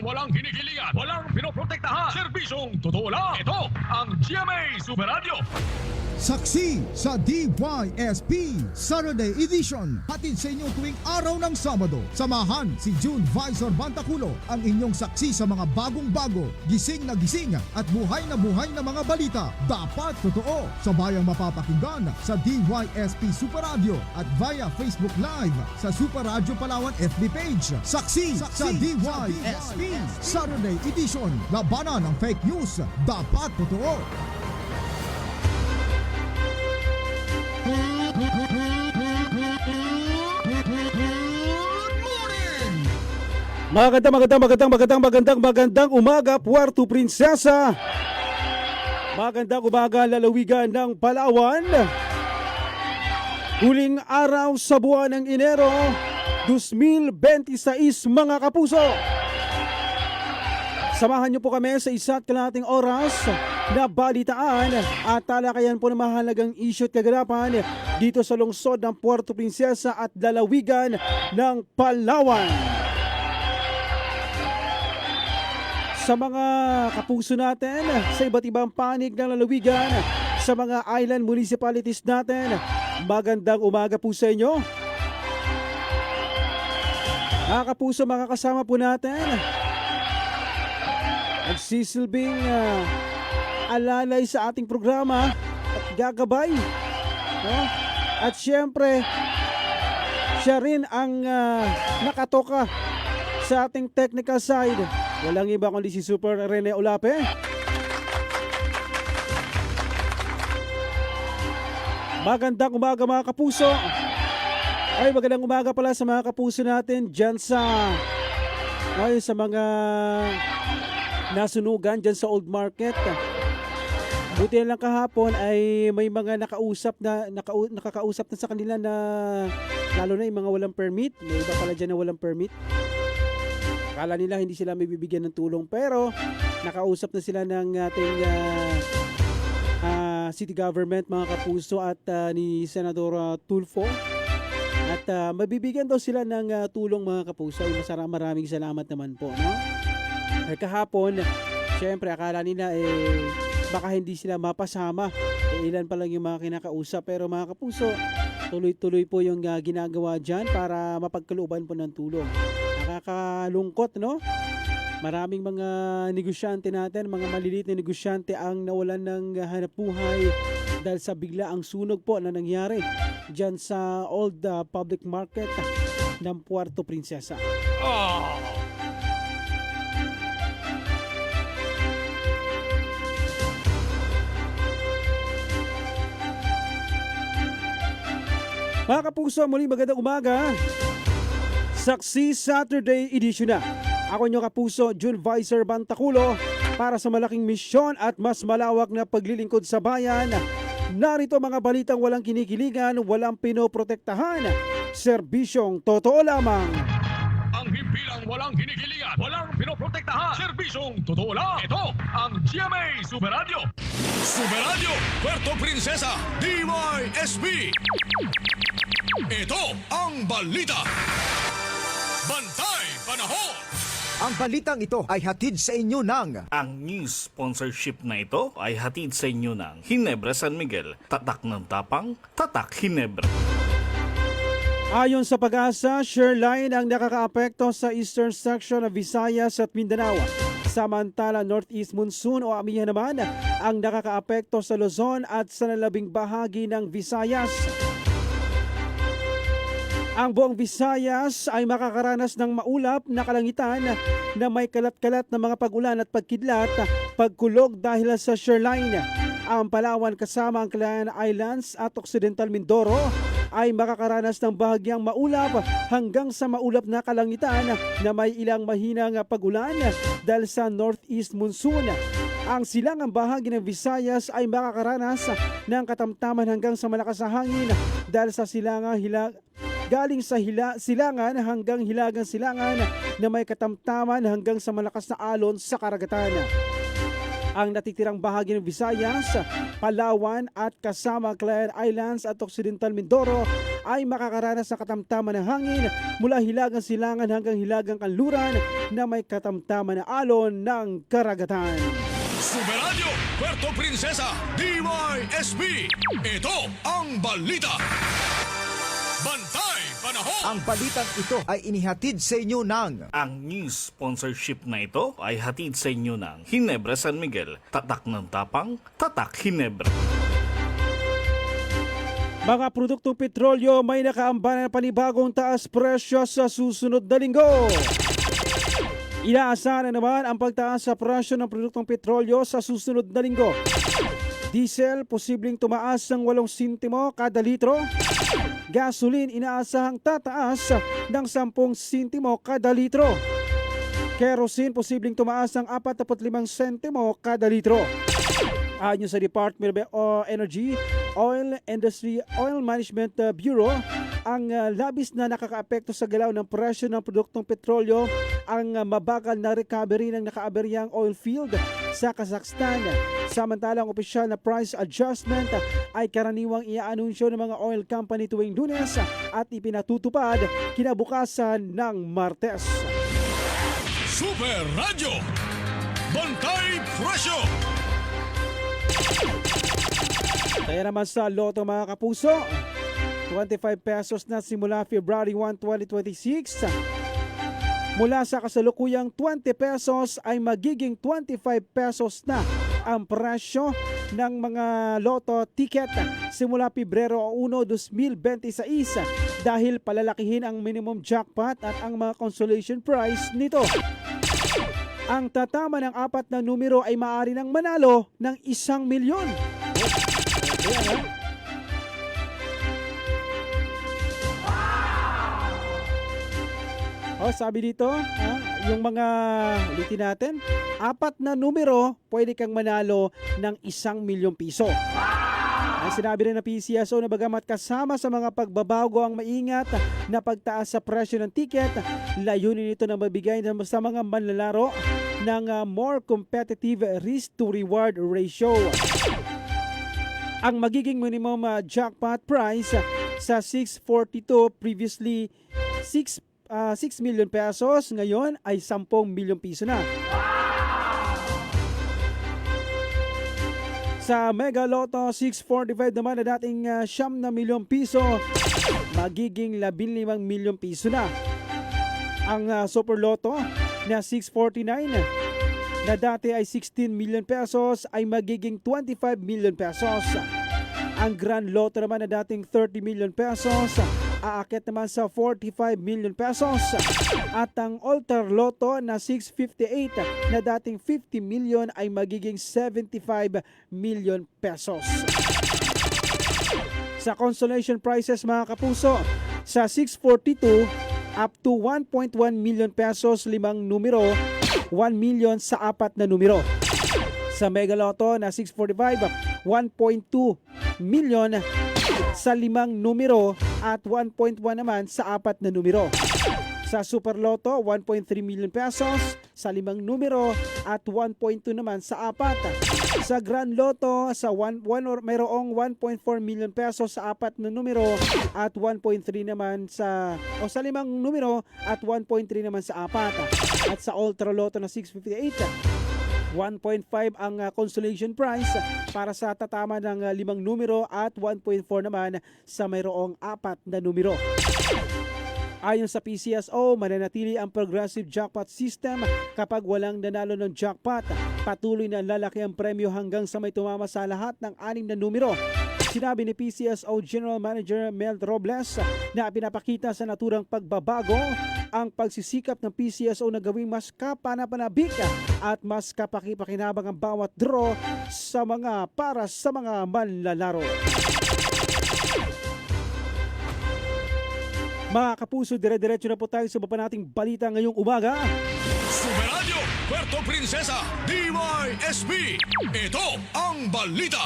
walang kinikilingan, walang pinoprotektahan. Serbisyong totoo lang. Ito ang GMA Super Radio. Saksi sa DYSP Saturday Edition. Hatid sa inyo tuwing araw ng Sabado. Samahan si June Visor Bantaculo, ang inyong saksi sa mga bagong-bago, gising na buhay na mga balita. Dapat totoo. Sabayang mapapakinggan sa DYSP Super Radio at via Facebook Live sa Super Radio Palawan FB page. Saksi sa DYSP Saturday Edition. Labanan ng fake news. Dapat totoo. Magandang umaga, Puerto Princesa. Magandang umaga, lalawigan ng Palawan. Huling araw sa buwan ng Enero 2026, mga kapuso. Samahan niyo po kami sa isa't kalahating oras na balitaan at talakayan po ng mahalagang issue at kaganapan dito sa lungsod ng Puerto Princesa at lalawigan ng Palawan. Sa mga kapuso natin sa iba't ibang panig ng lalawigan, sa mga island municipalities natin, magandang umaga po sa inyo. Mga kapuso, makakasama po natin nagsisilbing alalay sa ating programa at gagabay, no? At syempre siya rin ang nakatoka sa ating technical side. Walang iba kundi si Super Rene Olape. Magandang umaga, mga kapuso. Ay, magandang umaga pala sa mga kapuso natin dyan sa mga nasunugan dyan sa Old Market. Buti lang kahapon ay may mga nakakausap na sa kanila na lalo na yung mga walang permit. May iba pala dyan na walang permit. Akala nila hindi sila may bibigyan ng tulong, pero nakausap na sila ng ating city government, mga kapuso, at ni Senador Tulfo. At mabibigyan daw sila ng tulong, mga kapuso. Ay maraming salamat naman po, no? Ay kahapon, syempre akala nila baka hindi sila mapasama. Ilan pa lang yung mga kinakausap, pero mga kapuso, tuloy-tuloy po yung ginagawa dyan para mapagkalooban po ng tulong. Nakakalungkot, no? Maraming mga negosyante natin, mga maliliit na negosyante ang nawalan ng hanap buhay dahil sa bigla ang sunog po na nangyari dyan sa Old Public Market ng Puerto Princesa. Mga kapuso, muli magandang umaga. Saksi Saturday Edition na. Ako nyo kapuso, June Visor Bantaculo, para sa malaking misyon at mas malawak na paglilingkod sa bayan. Narito mga balitang walang kinikilingan, walang pinoprotektahan. Serbisyong totoo lamang. Ang himpilang walang kinikilingan, walang pinoprotektahan. Serbisyong totoo lang. Ito ang GMA Super Radio. Super Radio, Puerto Princesa, DYSP. Ito ang balita. Bantay Panahon. Ang balitang ito ay hatid sa inyo ng... Ang news sponsorship na ito ay hatid sa inyo ng Ginebra San Miguel. Tatak ng tapang, tatak Ginebra. Ayon sa Pag-asa, shoreline ang nakakaapekto sa eastern section ng Visayas at Mindanao. Samantala, northeast monsoon o amihan naman ang nakakaapekto sa Luzon at sa nalabing bahagi ng Visayas. Ang buong Visayas ay makakaranas ng maulap na kalangitan na may kalat-kalat na mga pag-ulan at pagkidlat, pagkulog dahil sa shoreline. Ang Palawan kasama ang Calayan Islands at Occidental Mindoro ay makakaranas ng bahagyang maulap hanggang sa maulap na kalangitan na may ilang mahinang pag-ulan dahil sa northeast monsoon. Ang silangang bahagi ng Visayas ay makakaranas ng katamtaman hanggang sa malakas na hangin dahil sa galing sa silangan hanggang hilagang silangan na may katamtaman hanggang sa malakas na alon sa karagatan. Ang natitirang bahagi ng Visayas, Palawan at kasama Calayan Islands at Occidental Mindoro ay makakaranas ng katamtaman ng hangin mula hilagang silangan hanggang hilagang kanluran na may katamtaman na alon ng karagatan. Super Radio Puerto Princesa DYSB. Ito ang balita. Bantay Panahon. Ang balitang ito ay inihatid sa inyo ng Ang news sponsorship na ito ay hatid sa inyo ng Ginebra San Miguel. Tatak ng tapang, tatak Ginebra. Mga produktong petrolyo may nakaambanan na panibagong taas presyo sa susunod na linggo. Inaasahan na naman ang pagtaas sa presyo ng produktong petrolyo sa susunod na linggo. Diesel, posibleng tumaas ng 8 sentimo kada litro. Gasoline, inaasahang tataas ng 10 sentimo kada litro. Kerosene, posibleng tumaas ng 45 sentimo kada litro. Ayon sa Department of Energy, Oil Industry Oil Management Bureau, ang labis na nakakaapekto sa galaw ng presyo ng produktong petrolyo ang mabagal na recovery ng nakaaberyang oil field sa Kazakhstan. Samantalang opisyal na price adjustment ay karaniwang iaanunsyo ng mga oil company tuwing Lunes at ipinatutupad kinabukasan ng Martes. Super Radio Bantay Presyo. Kaya naman sa loto mga kapuso, 25 pesos na simula February 1, 2026. Mula sa kasalukuyang 20 pesos ay magiging 25 pesos na ang presyo ng mga loto ticket simula Pebrero 1, 2026 dahil palalakihin ang minimum jackpot at ang mga consolation prize nito. Ang tatama ng 4 na numero ay maaari ng manalo ng 1 milyon. Ayan, sabi dito, yung mga ulitin natin, 4 na numero, pwede kang manalo ng 1 milyong piso. Ang sinabi rin ng PCSO na bagamat kasama sa mga pagbabago ang maingat na pagtaas sa presyo ng ticket, layunin nito na mabigay sa mga manlalaro ng more competitive risk-to-reward ratio. Ang magiging minimum jackpot price sa 642 previously 6 million pesos, ngayon ay 10 milyong piso na. Sa Mega Lotto 645 naman na dating 9 na milyong piso, magiging 15 milyong piso na. Ang Super Lotto na 649 na dati ay 16 million pesos ay magiging 25 million pesos. Ang Grand Lotto naman na dating 30 million pesos aakit naman sa 45 million pesos. At ang Ultra Lotto na 658 na dating 50 million ay magiging 75 million pesos. Sa consolation prizes mga kapuso, sa 642 up to 1.1 million pesos 5 numero, 1 million sa 4 na numero. Sa Mega Lotto na 645, 1.2 million sa 5 numero at 1.1 naman sa 4 na numero. Sa Super Lotto, 1.3 million pesos sa 5 numero at 1.2 naman sa 4. Sa Grand Lotto, mayroong 1.4 million pesos sa 4 na numero at 1.3 naman sa 5 numero at 1.3 naman sa 4. At sa Ultra Lotto na 658, 1.5 ang consolation prize para sa tatama ng 5 numero at 1.4 naman sa mayroong 4 na numero. Ayon sa PCSO, mananatili ang progressive jackpot system kapag walang nanalo ng jackpot. Patuloy na lalaki ang premyo hanggang sa may tumama sa lahat ng 6 na numero. Sinabi ni PCSO General Manager Mel Robles na pinapakita sa naturang pagbabago ang pagsisikap ng PCSO na gawing mas kapanapanabik at mas kapakipakinabang ang bawat draw para sa mga manlalaro. Mga kapuso, dire-diretso na po tayo sa baba nating balita ngayong umaga. Super Radio Puerto Princesa DYSB. Ito ang balita.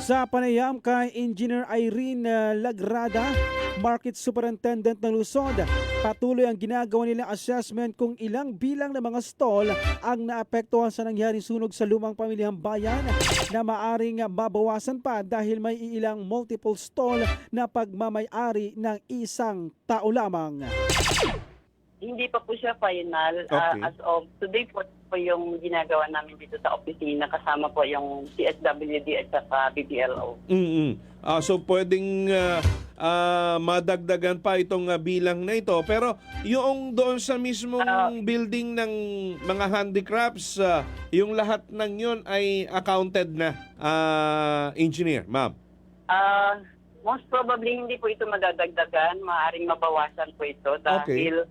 Sa panayam kay Engineer Irene Lagrada, Market Superintendent ng Luzon, Patuloy ang ginagawa nilang assessment kung ilang bilang ng mga stall ang naapektuhan sa nangyaring sunog sa lumang pamilihang bayan na maaring mabawasan pa dahil may ilang multiple stall na pagmamay-ari ng isang tao lamang. Hindi pa po siya final. Okay. As of today po yung ginagawa namin dito sa opisina kasama po yung CSWD at saka BPLO. So pwedeng madagdagan pa itong bilang na ito. Pero yung doon sa mismong building ng mga handicrafts, yung lahat ng yon ay accounted na, engineer, ma'am? Most probably hindi po ito madadagdagan. Maaaring mabawasan po ito dahil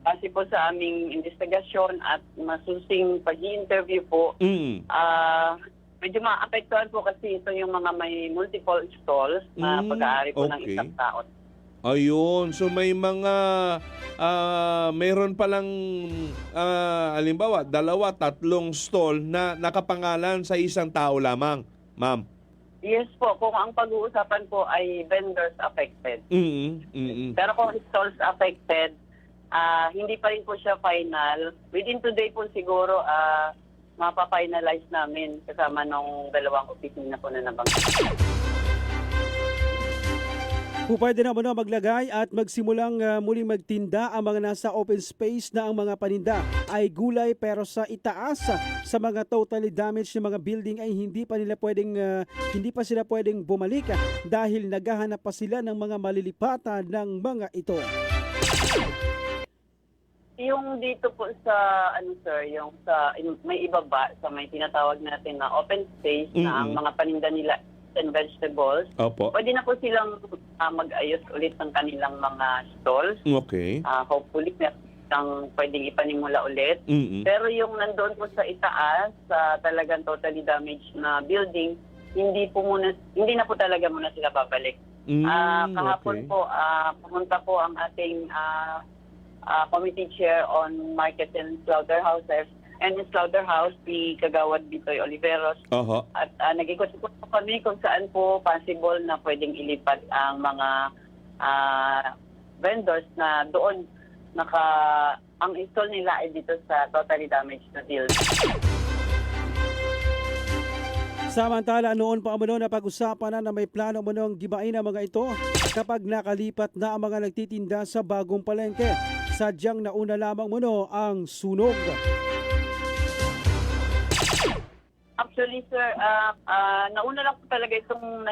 kasi po sa aming investigasyon at masusing pag-i-interview po, medyo maapektuhan po kasi ito yung mga may multiple stalls na pag-aari po ng isang tao. Ayun, so may mga mayroon palang halimbawa 2, 3 stall na nakapangalan sa isang tao lamang, ma'am. Yes po, kung ang pag-uusapan po ay vendors affected. Pero kung stalls affected, hindi pa rin po siya final. Within today po siguro mapa-finalize namin kasama ng dalawang opisina po na nabanggit. Pwede naman maglagay at magsimulang muling magtinda ang mga nasa open space na ang mga paninda ay gulay pero sa itaas sa mga totally damaged na mga building ay hindi pa sila pwedeng bumalik dahil naghahanap pa sila ng mga malilipatan ng mga ito. Yung dito po sa yung sa may ibaba sa may tinatawag natin na open space na ang mga paninda nila and vegetables. Opo. Pwede na po silang mag-ayos ulit ng kanilang mga stalls. Okay. Hopefully meron pwedeng ipanimula ulit. Pero yung nandoon po sa itaas, sa talagang totally damaged na building, hindi na po talaga muna sila babalik. Kahapon po pumunta po ang ating committee chair on market and slaughterhouses and in slaughterhouse, si Kagawad Bitoy Oliveros. At nag-ikot-ikot po kami kung saan po possible na pwedeng ilipat ang mga vendors na doon ang install nila ay dito sa totally damaged na building. Samantala, noon pa na pag-usapan na may plano ng gibain ang mga ito kapag nakalipat na ang mga nagtitinda sa bagong palengke. Sadyang nauna lamang ang sunog. Actually, sir, nauna lang po talaga itong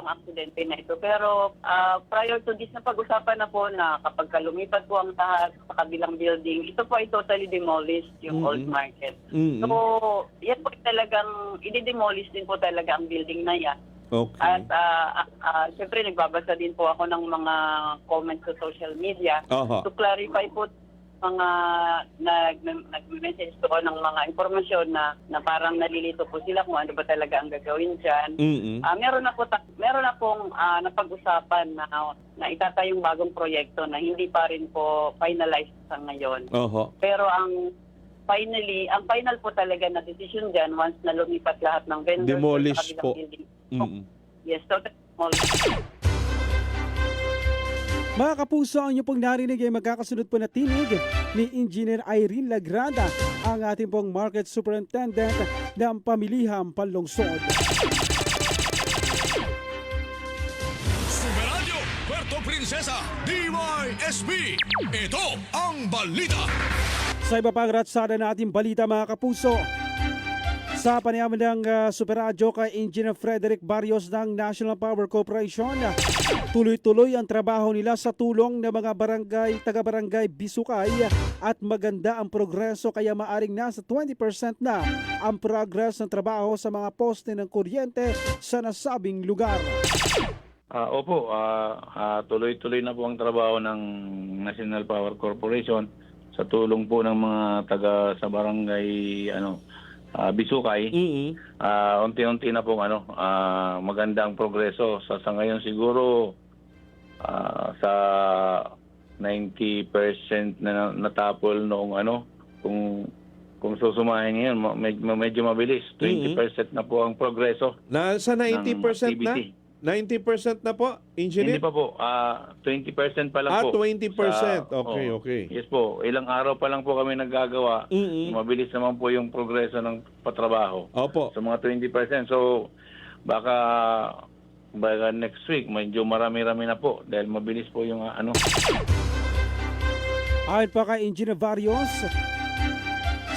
aksidente na ito. Pero prior to this, na pag-usapan na po na kapag lumipat po ang taas sa kabilang building, ito po ay totally demolished, yung old market. So, yan po talagang, i-demolish din po talaga ang building na yan. Okay. At siyempre, nagbabasa din po ako ng mga comments sa social media to clarify po mga nag-message ko ng mga informasyon na parang nalilito po sila kung ano ba talaga ang gagawin dyan. Meron na pong napag-usapan na itatayong bagong proyekto na hindi pa rin po finalized sa ngayon. Pero ang final po talaga na decision dyan once na lumipat lahat ng vendors demolish po. Building. Yes, totally demolish. Mga kapuso, ang inyo pong narinig ay magkakasunod po na tinig ni Engineer Irene Lagrada, ang ating pong Market Superintendent ng Pamilihang Panlungsod. Super Radio, Puerto Princesa, DYSB. Ito ang balita. Sa iba pang ratsada natin balita, mga kapuso, sa panayaman ng Super Radio kay Engineer Frederick Barrios ng National Power Corporation, tuloy-tuloy ang trabaho nila sa tulong ng mga taga-barangay Bisukay at maganda ang progreso kaya maaring nasa 20% na ang progress ng trabaho sa mga poste ng kuryente sa nasabing lugar. Opo, tuloy-tuloy na po ang trabaho ng National Power Corporation sa tulong po ng mga taga sa barangay Bisukay. Unti-unti na pong magandang progreso. Sa ngayon siguro sa 90% na natapol noong kung susumahin ngayon medyo mabilis. 20% na po ang progreso. Nasa 90% na? 90% na po, Hindi engineer? pa po. 20% pa lang Ah, po. 20%. Okay, okay. Yes po. Ilang araw pa lang po kami naggagawa. Mabilis naman po yung progreso ng patrabaho. Opo. So mga 20%. So baka next week medyo marami-rami na po dahil mabilis po yung ano. Ayon pa kay Engineer Varios,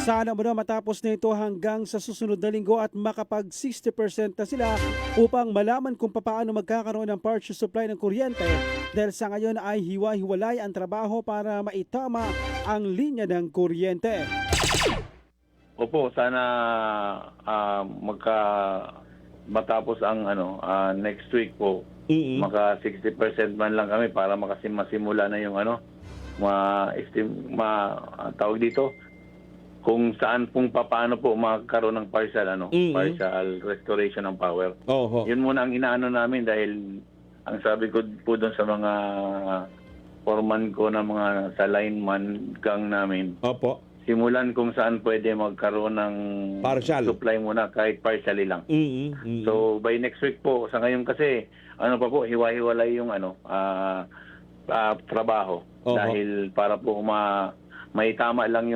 sana muna matapos na ito hanggang sa susunod na linggo at makapag 60% na sila upang malaman kung paano magkakaroon ng partial supply ng kuryente dahil sa ngayon ay hiwa-hiwalay ang trabaho para maitama ang linya ng kuryente. Opo, sana matapos ang next week po. Maka 60% man lang kami para masimula na yung tawag dito kung saan paano po magkaroon ng partial restoration ng power. Oho. Yun muna ang inaano namin dahil ang sabi ko po doon sa mga foreman ko na mga sa lineman gang namin, Opo. simulan kung saan pwede magkaroon ng Partial. supply muna kahit partially lang. So by next week po, sa ngayon kasi hiwa-hiwalay yung trabaho. Oho. Dahil para po maitama lang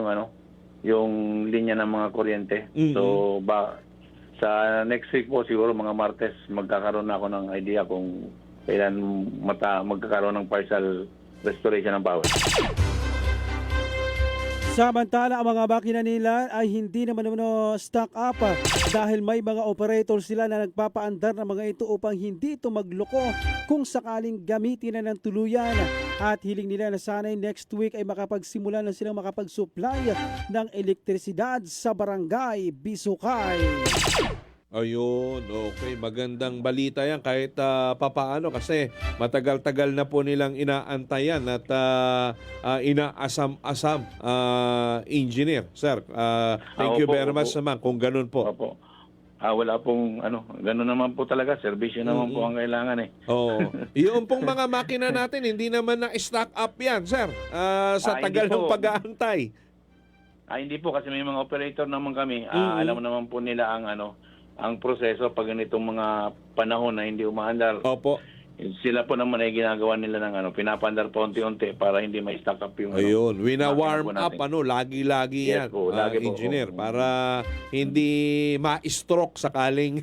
yung linya ng mga kuryente. So sa next week po siguro mga Martes magkakaroon na ako ng idea kung kailan magkakaroon ng partial restoration ng power. Samantala, ang mga makina nila ay hindi naman stock up dahil may mga operator sila na nagpapaandar ng mga ito upang hindi ito magloko kung sakaling gamitin na ng tuluyan. At hiling nila na sana'y next week ay makapagsimula na silang makapag-supply ng elektrisidad sa barangay Bisukay. Ayun, okay. Magandang balita yan kahit papaano kasi matagal-tagal na po nilang inaantayan at inaasam-asam, engineer. Sir, thank you very much naman kung ganun po. Opo. Wala pong ganun naman po talaga. Serbisyo naman po ang kailangan eh. Oo. Yung pong mga makina natin, hindi naman na-stock up yan, sir. Sa tagal ng pag-aantay. Hindi po kasi may mga operator naman kami. Alam naman po nila ang proseso pag ganitong mga panahon na hindi umaandar. Opo. Sila po naman ay ginagawa nila ng pinapandar po unti-unti para hindi ma-stock up yung Ayun, wina-warm makina up po natin. lagi-lagi Yes yan, po, lagi po. engineer, para hindi ma-stroke sakaling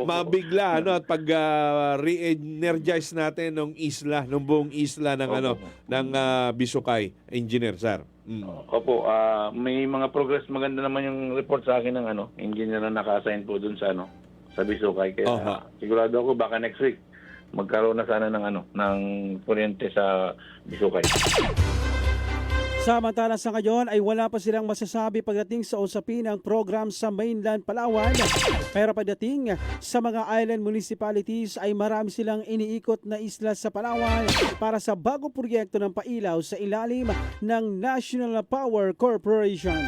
mabigla at pag re-energize natin ng buong isla ng ng Bisukay, engineer, sir. Opo, may mga progress, maganda naman yung report sa akin ng engineer na naka-assign po dun sa sa Bisukay. Kaya sigurado ako baka next week magkaroon na sana ng kuryente sa Bisukay. Samantala sa ngayon ay wala pa silang masasabi pagdating sa usapin ng program sa mainland Palawan. Pero pagdating sa mga island municipalities ay marami silang iniikot na isla sa Palawan para sa bagong proyekto ng pailaw sa ilalim ng National Power Corporation.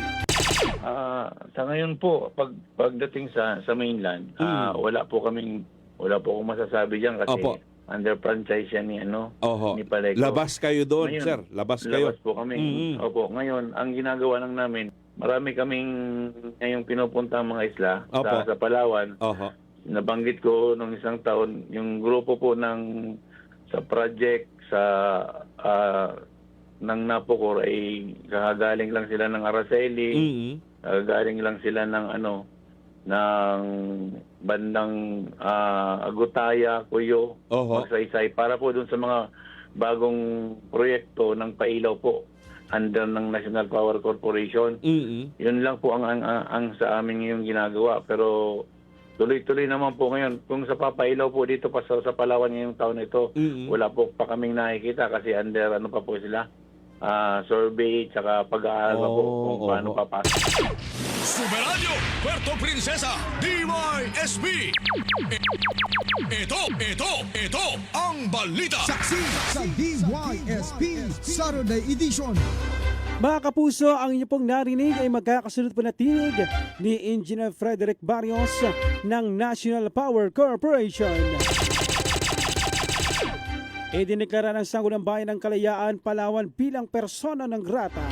Sa ngayon po, pagdating sa mainland, wala po akong masasabi diyan kasi under franchise yan ni Paleco. Labas kayo doon, ngayon, sir. Labas kayo. Labas po kami. Opo, ngayon, ang ginagawa lang namin, marami kaming ngayong pinupunta mga isla sa Palawan. Nabanggit ko nung isang taon, yung grupo po sa project ng Napocor ay kakagaling lang sila ng Araceli, kakagaling lang sila ng bandang Agutaya, Cuyo, Magsaysay, para po dun sa mga bagong proyekto ng pailaw po under ng National Power Corporation. Yun lang po ang sa amin yung ginagawa, pero tuloy-tuloy naman po ngayon. Kung sa papailaw po dito pa sa Palawan ngayong taon ito, wala po pa kaming nakikita kasi under pa po sila, survey tsaka pag-aaral pa po kung paano papasok. Super Radio, Puerto Princesa, DYSP. Ito ang balita. Saksi sa DYSP Saturday Edition. Mga kapuso, ang inyo pong narinig ay magkakasunod po na tinig ni Engineer Frederick Barrios ng National Power Corporation. Idineklara ng Sangguniang Bayan ng Kalayaan, Palawan bilang persona non grata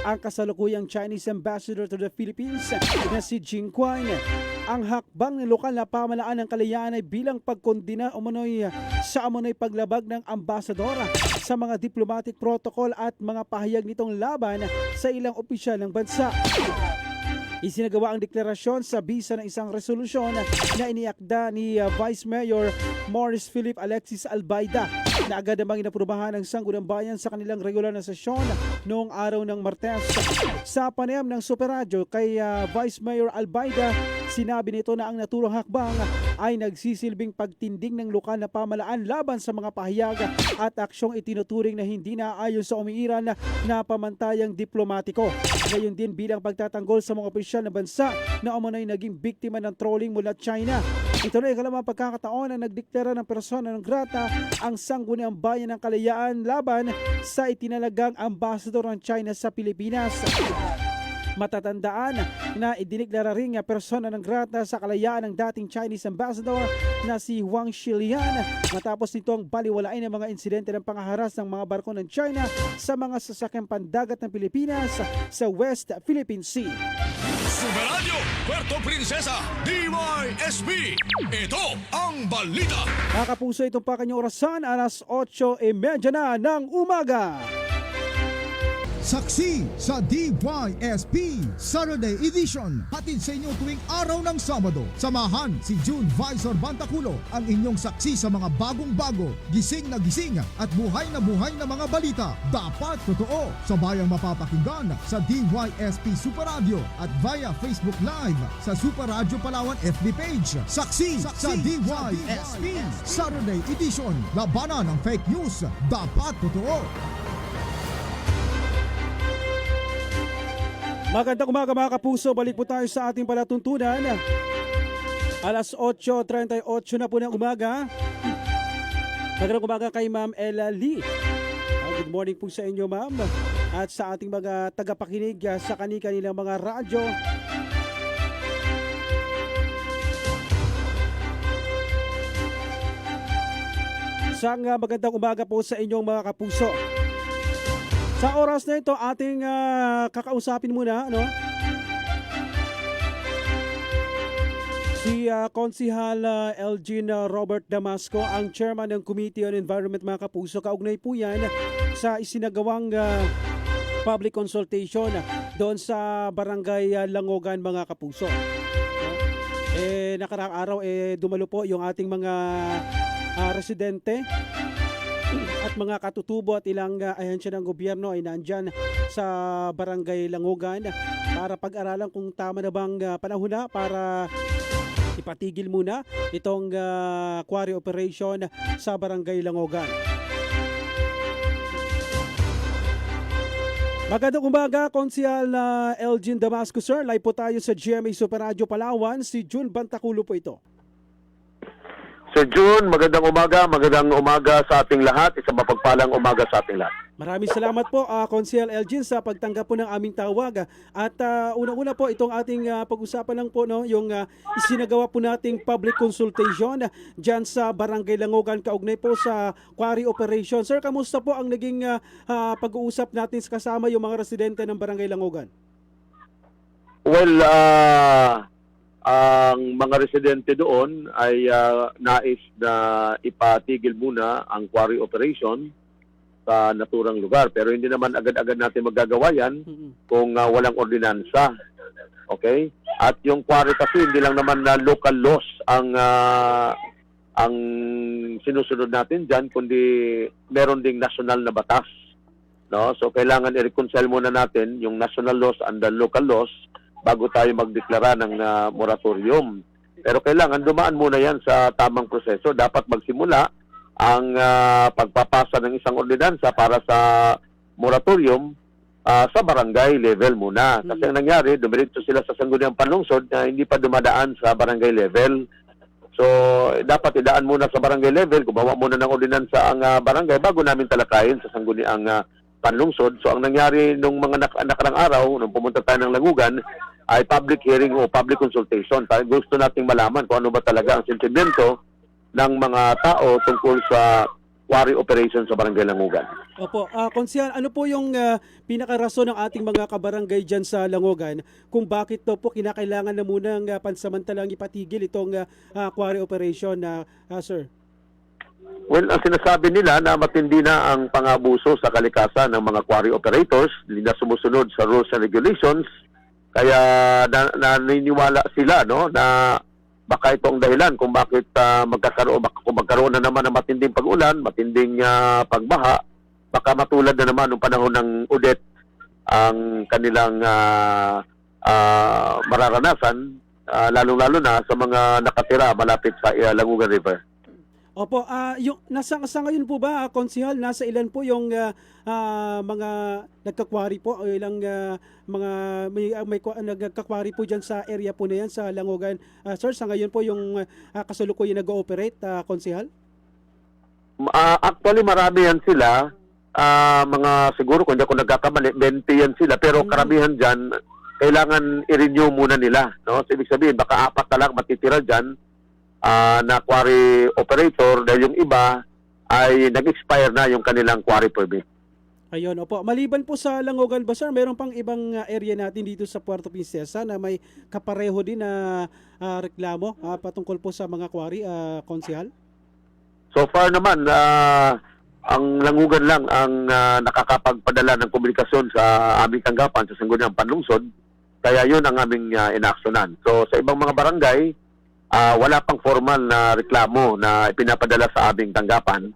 ang kasalukuyang Chinese Ambassador to the Philippines na si Jing Quan. Ang hakbang ng lokal na pamahalaan ng kalayaan ay bilang pagkondina sa umunoy paglabag ng ambasador sa mga diplomatic protocol at mga pahayag nitong laban sa ilang opisyal ng bansa. Isinagawa ang deklarasyon sa bisa ng isang resolusyon na iniakda ni Vice Mayor Morris Philip Alexis Albaida na agad namang inaprubahan ng Sangguniang Bayan sa kanilang regular na sesyon noong araw ng Martes. Sa panayam ng Superradyo kay Vice Mayor Albaida, sinabi nito na ang naturang hakbang ay nagsisilbing pagtinding ng lokal na pamahalaan laban sa mga pahayag at aksyong itinuturing na hindi naayon sa umiiral na pamantayang diplomatiko. Ngayon din bilang pagtatanggol sa mga opisyal na bansa na umunay naging biktima ng trolling mula China. Ito na ikalimang pagkakataon na nagdeklara ng persona non grata ang Sangguniang Bayan ng Kalayaan laban sa itinalagang ambassador ng China sa Pilipinas. Matatandaan na idineklara ring persona non grata sa kalayaan ng dating Chinese ambassador na si Wang Shilian matapos nitong baliwalain ang mga insidente ng pangaharas ng mga barko ng China sa mga sasakyang pandagat ng Pilipinas sa West Philippine Sea. Superradyo Puerto Princesa DYSP. Ito ang balita. Mga kapuso, itong pa kanyang orasan, alas 8:30 na ng umaga. Saksi sa DYSP Saturday Edition. Hatid sa inyo tuwing araw ng Sabado. Samahan si June Visor Bantaculo, ang inyong saksi sa mga bagong-bago, gising na buhay na mga balita. Dapat totoo. Sabayang mapapakinggan sa DYSP Super Radio at via Facebook Live sa Super Radio Palawan FB page. Saksi sa DYSP Saturday Edition. Labanan ng fake news. Dapat totoo. Magandang umaga mga kapuso, balik po tayo sa ating palatuntunan. Alas 8:38 na po ng umaga. Magandang umaga kay Ma'am Ella Lee. Good morning po sa inyo, ma'am. At sa ating mga tagapakinig sa kanilang mga radyo. Isang magandang umaga po sa inyong mga kapuso. Sa oras na ito, ating kakausapin muna, si Konsihal Elgin Robert Damasco, ang chairman ng Committee on Environment, mga kapuso. Kaugnay po yan sa isinagawang public consultation doon sa Barangay Langogan, mga kapuso. Nakaraang araw, dumalo po yung ating mga residente at mga katutubo at ilang ahensya ng gobyerno ay nandyan sa Barangay Langogan para pag-aralan kung tama na bang panahon na para ipatigil muna itong quarry operation sa Barangay Langogan. Magandang umaga, Konsihal Elgin Damasco, sir. Live po tayo sa GMA Super Radio Palawan. Si June Bantaculo po ito. Sir June, magandang umaga sa ating lahat. Isang mapagpalang umaga sa ating lahat. Maraming salamat po, Konsihal Elgin, sa pagtanggap po ng aming tawag. At una-una po, itong ating pag-usapan lang po, yung isinagawa po nating public consultation dyan sa Barangay Langogan, kaugnay po sa quarry operation. Sir, kamusta po ang naging pag-uusap natin kasama yung mga residente ng Barangay Langogan? Well, ang mga residente doon ay nais na ipatigil muna ang quarry operation sa naturang lugar. Pero hindi naman agad-agad natin magagawa yan kung walang ordinansa. Okay? At yung quarry kasi hindi lang naman na local laws ang sinusunod natin dyan, kundi meron ding national na batas. No? So kailangan i-reconcile muna natin yung national laws and the local laws bago tayo magdeklara ng moratorium. Pero kailangan dumaan muna yan sa tamang proseso. Dapat magsimula ang pagpapasa ng isang ordinansa para sa moratorium sa barangay level muna. Kasi ang nangyari, dumiretso sila sa Sangguniang Panlungsod na hindi pa dumadaan sa barangay level. So, dapat idaan muna sa barangay level, gumawa muna ng ordinansa ang barangay bago namin talakayin sa Sangguniang Panlungsod. So ang nangyari nung mga nakarang araw, nung pumunta tayo ng Langogan, ay public hearing o public consultation. Gusto nating malaman kung ano ba talaga ang sentimento ng mga tao tungkol sa quarry operation sa Barangay Langugan. Opo, Konsehal, ano po yung pinakarason ng ating mga kabarangay dyan sa Langogan kung bakit daw po kinakailangan na munang pansamantalang ipatigil itong quarry operation na sir? Well, ang sinasabi nila na matindi na ang pangabuso sa kalikasan ng mga quarry operators, hindi na sumusunod sa rules and regulations, kaya naniniwala sila no na baka ito ang dahilan kung bakit magkaroon na naman ng matinding pag-ulan, matinding pagbaha, baka matulad na naman noong panahon ng Odette ang kanilang mararanasan, lalong-lalo na sa mga nakatira malapit sa Langugan River. Opo, yung sa ngayon po ba, Konsehal, nasa ilan po yung mga nagkakwari po, o ilang mga may nagkakwari po diyan sa area po na yan sa Langogan? Sir, sa ngayon po yung kasalukuyan nag-ooperate, Konsehal? Actually, marami yan sila. Mga siguro, kung hindi ako nagkakamali, 20 yan sila. Pero karamihan dyan, kailangan i-renew muna nila. No? So, ibig sabihin, baka 4 na lang matitira dyan na quarry operator dahil yung iba ay nag-expire na yung kanilang quarry permit. Ayun, opo. Maliban po sa Langogan ba, sir, meron pang ibang area natin dito sa Puerto Princesa na may kapareho din na reklamo patungkol po sa mga quarry, Konsehal? So far naman, ang Langugan lang ang nakakapagpadala ng komunikasyon sa aming tanggapan sa Sangguniang Panlungsod, kaya yun ang aming inaksyonan. So sa ibang mga barangay, wala pang formal na reklamo na ipinapadala sa aming tanggapan.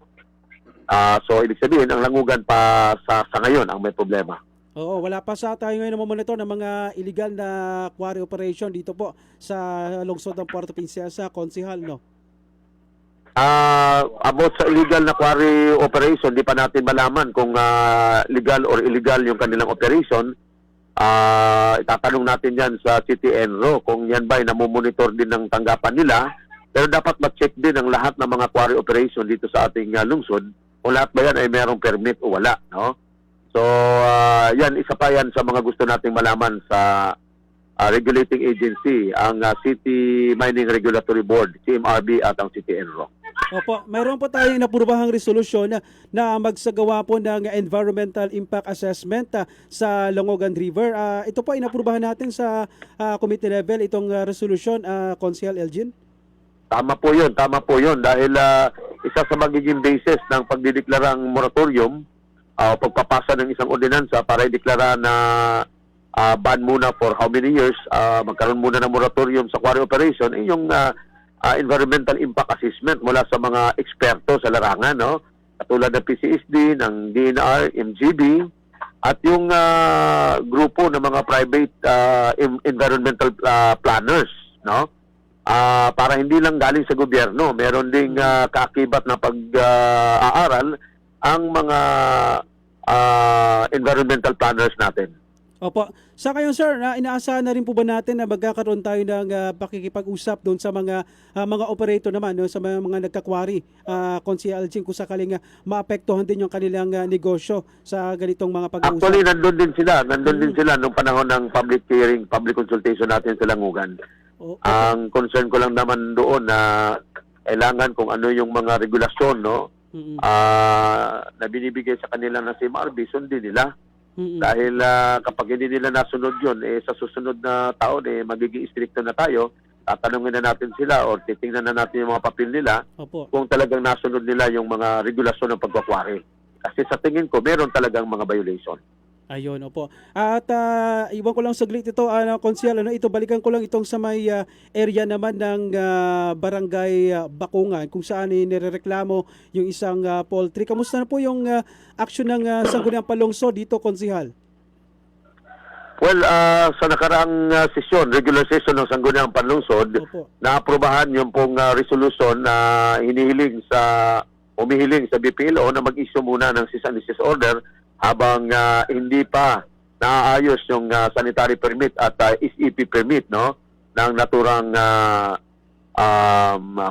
So ibig sabihin, ang Langugan pa sa ngayon ang may problema. Oo, wala pa sa tayo ngayon na monitor ng mga illegal na quarry operation dito po sa lungsod ng Puerto Princesa, Konsehal, no? About sa illegal na quarry operation, di pa natin malaman kung legal or illegal yung kanilang operation. Itatanong natin yan sa City Enro kung yan ba ay namumonitor din ng tanggapan nila, pero dapat ma-check din ang lahat ng mga quarry operation dito sa ating lungsod kung lahat ba yan ay merong permit o wala, no? So yan, isa pa yan sa mga gusto nating malaman sa regulating agency, ang City Mining Regulatory Board, CMRB, at ang City Enro. Opo, mayroon po tayong inaprubahang resolusyon na magsagawa po ng environmental impact assessment sa Langogan River. Ito po inaprubahan natin sa committee level, itong resolusyon, Konsehal Elgin? Tama po yun dahil isa sa magiging basis ng pagdideklarang moratorium o pagpapasa ng isang ordinansa para ideklara na ban muna for how many years, magkaroon muna ng moratorium sa quarry operation, yung environmental impact assessment mula sa mga eksperto sa larangan, no? Katulad ng PCSD, ng DNR, MGB, at yung grupo ng mga private environmental planners, no? Para hindi lang galing sa gobyerno, meron ding kaakibat na pag-aaral ang mga environmental planners natin. Opo. Sa ngayon, sir, inaasahan na rin po ba natin na magkakaroon tayo ng pakikipag-usap doon sa mga operator naman, no, sa mga nagkakwari, Konsehal Elgin, kung sakaling maapektuhan din yung kanilang negosyo sa ganitong mga pag-uusap? Actually, nandun din sila nung panahon ng public hearing, public consultation natin sa Langugan. Okay. Ang concern ko lang naman doon na kailangan kung ano yung mga regulasyon, no, na binibigay sa kanila ng CMRB, sundin nila. Dahil kapag hindi nila nasunod yun, sa susunod na taon, magiging stricto na tayo. Tatanungin na natin sila o titingnan na natin yung mga papel nila. Opo. Kung talagang nasunod nila yung mga regulasyon ng pagkakwari. Kasi sa tingin ko, meron talagang mga violation. Ayun, opo. At iwan ko lang saglit ito, Konsehal, ito balikan ko lang itong sa may area naman ng Barangay Bakungan kung saan nirereklamo yung isang poultry. Kamusta na po yung action ng Sangguniang Panlungsod dito, Konsehal? Well, sa nakaraang sesyon, regular session ng Sangguniang Panlungsod, naaprubahan yung pong resolution na humihiling sa BPLO na mag-issue muna ng cease and desist order habang hindi pa naayos yung sanitary permit at SEP permit, no, ng naturang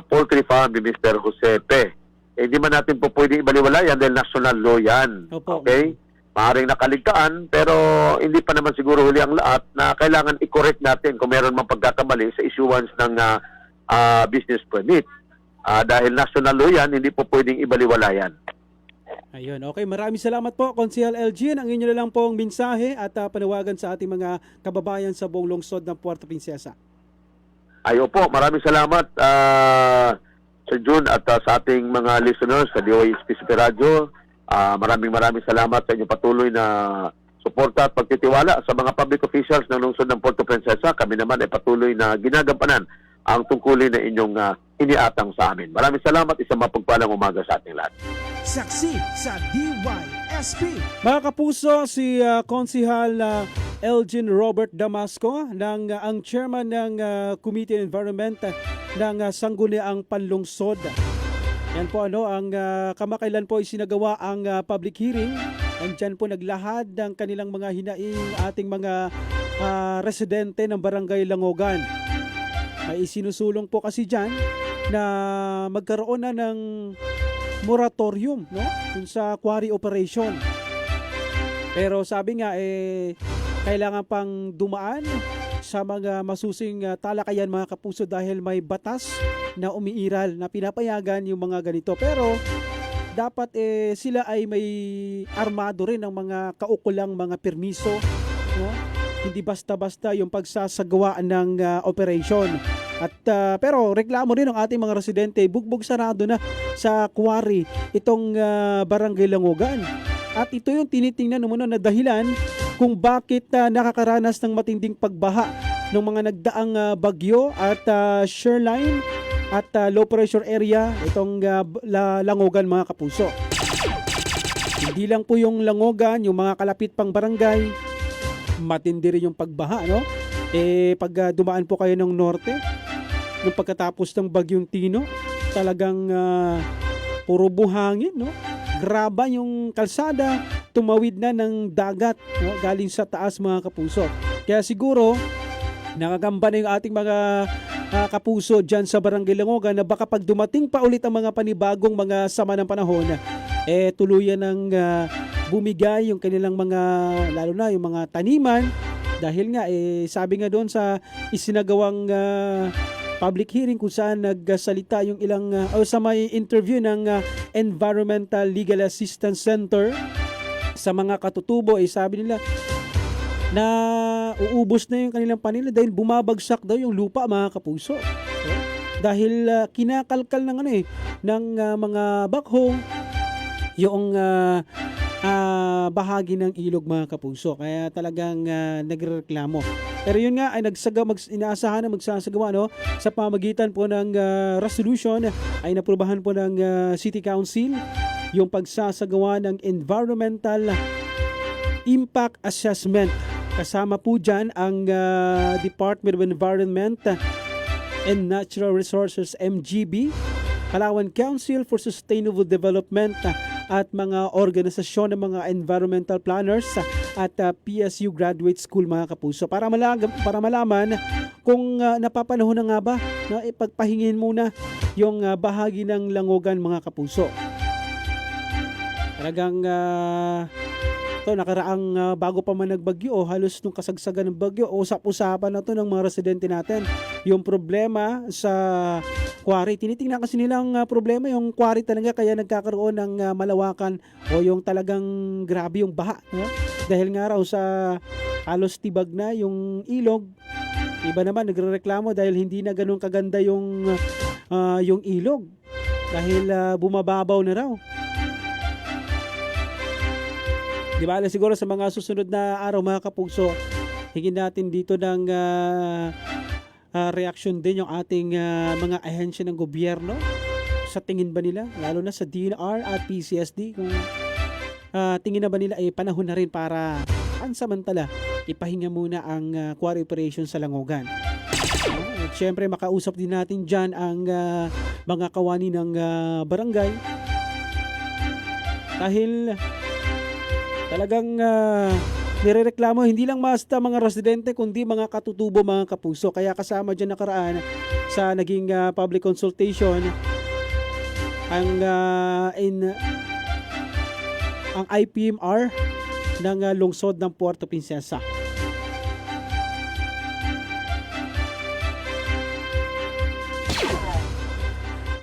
poultry farm ni Mr. Jose P. Hindi man natin po pwedeng ibaliwalayan dahil national law yan. Opo. Okay? Maaaring nakaligtaan pero hindi pa naman siguro huli ang lahat na kailangan i-correct natin kung meron mang pagkakamali sa issuance ng business permit. Dahil national law yan, hindi po pwedeng ibaliwala yan. Ayun, okay. Maraming salamat po, Konsehal Elgin. Ang inyo na lang pong mensahe at panawagan sa ating mga kababayan sa buong lungsod ng Puerto Princesa. Ayo po, maraming salamat Sir June at sa ating mga listeners sa DYSP Super Radio. Maraming salamat sa inyong patuloy na suporta at pagtitiwala sa mga public officials ng lungsod ng Puerto Princesa. Kami naman ay patuloy na ginagampanan ang tungkulin na inyong iniatang sa amin. Maraming salamat, isang mapagpalang umaga sa ating lahat. Saksi sa DYSP. Mga kapuso, si Konsehal Elgin Robert Damasco ang chairman ng Committee on Environment ng Sangguniang Panlungsod. Yan po ang kamakailan po isinagawa ang public hearing. Andyan po naglahad ng kanilang mga hinaing ating mga residente ng Barangay Langogan. May isinusulong po kasi dyan na magkaroon na ng moratorium, no? Kung sa quarry operation. Pero sabi nga kailangan pang dumaan sa mga masusing talakayan mga kapuso dahil may batas na umiiral na pinapayagan yung mga ganito. Pero dapat sila ay may armado rin ng mga kaukulang mga permiso, no? Hindi basta-basta yung pagsasagawa ng operation. At pero reklamo rin ng ating mga residente, bugbog sarado na sa quarry itong Barangay Langogan. At ito yung tinitingnan muna na dahilan kung bakit nakakaranas ng matinding pagbaha ng mga nagdaang bagyo at shoreline at low pressure area itong Langogan mga kapuso. Hindi lang po yung Langogan, yung mga kalapit pang barangay, matindi rin yung pagbaha, no? Pag dumaan po kayo ng norte, yung pagkatapos ng bagyong Tino, talagang puro buhangin, no? Graba yung kalsada, tumawid na ng dagat, no? Galing sa taas mga kapuso. Kaya siguro nakagamba na yung ating mga kapuso dyan sa Barangay Langogan na baka pag dumating pa ulit ang mga panibagong mga sama ng panahon, tuluyan ng bumigay yung kanilang mga, lalo na yung mga taniman, dahil nga sabi nga doon sa isinagawang public hearing kung saan nagsalita yung ilang o sa may interview ng Environmental Legal Assistance Center sa mga katutubo, sabi nila na uubos na yung kanilang panila dahil bumabagsak daw yung lupa mga kapuso. Dahil kinakalkal ng ng mga backhoe yung bahagi ng ilog mga kapuso. Kaya talagang nagrereklamo. Pero yun nga ay inaasahan na magsasagawa sa pamagitan po ng resolution ay naprubahan po ng City Council yung pagsasagawa ng Environmental Impact Assessment. Kasama po dyan ang Department of Environment and Natural Resources MGB, Palawan Council for Sustainable Development at mga organisasyon ng mga environmental planners at PSU Graduate School mga kapuso para malaman kung napapanahon na nga ba na ipagpahingin muna yung bahagi ng Langogan mga kapuso. Talagang nakaraang bago pa man nagbagyo o halos nung kasagsagan ng bagyo, usap-usapan na to ng mga residente natin. Yung problema sa quarry, tinitingnan kasi nilang problema yung quarry talaga kaya nagkakaroon ng malawakan o yung talagang grabe yung baha. No? Dahil nga raw sa halos tibag na yung ilog, iba naman nagrereklamo dahil hindi na ganun kaganda yung ilog dahil bumababaw na raw. Di ba? Siguro sa mga susunod na araw mga kapuso, hingin natin dito ng reaction din yung ating mga ahensya ng gobyerno. Sa tingin ba nila, lalo na sa DNR at PCSD, kung tingin na ba nila panahon na rin para pansamantala ipahinga muna ang quarry operation sa Langogan. At syempre makausap din natin dyan ang mga kawani ng barangay dahil talagang nirereklamo hindi lang basta mga residente kundi mga katutubo mga kapuso. Kaya kasama dyan nakaraan sa naging public consultation ang IPMR ng lungsod ng Puerto Princesa.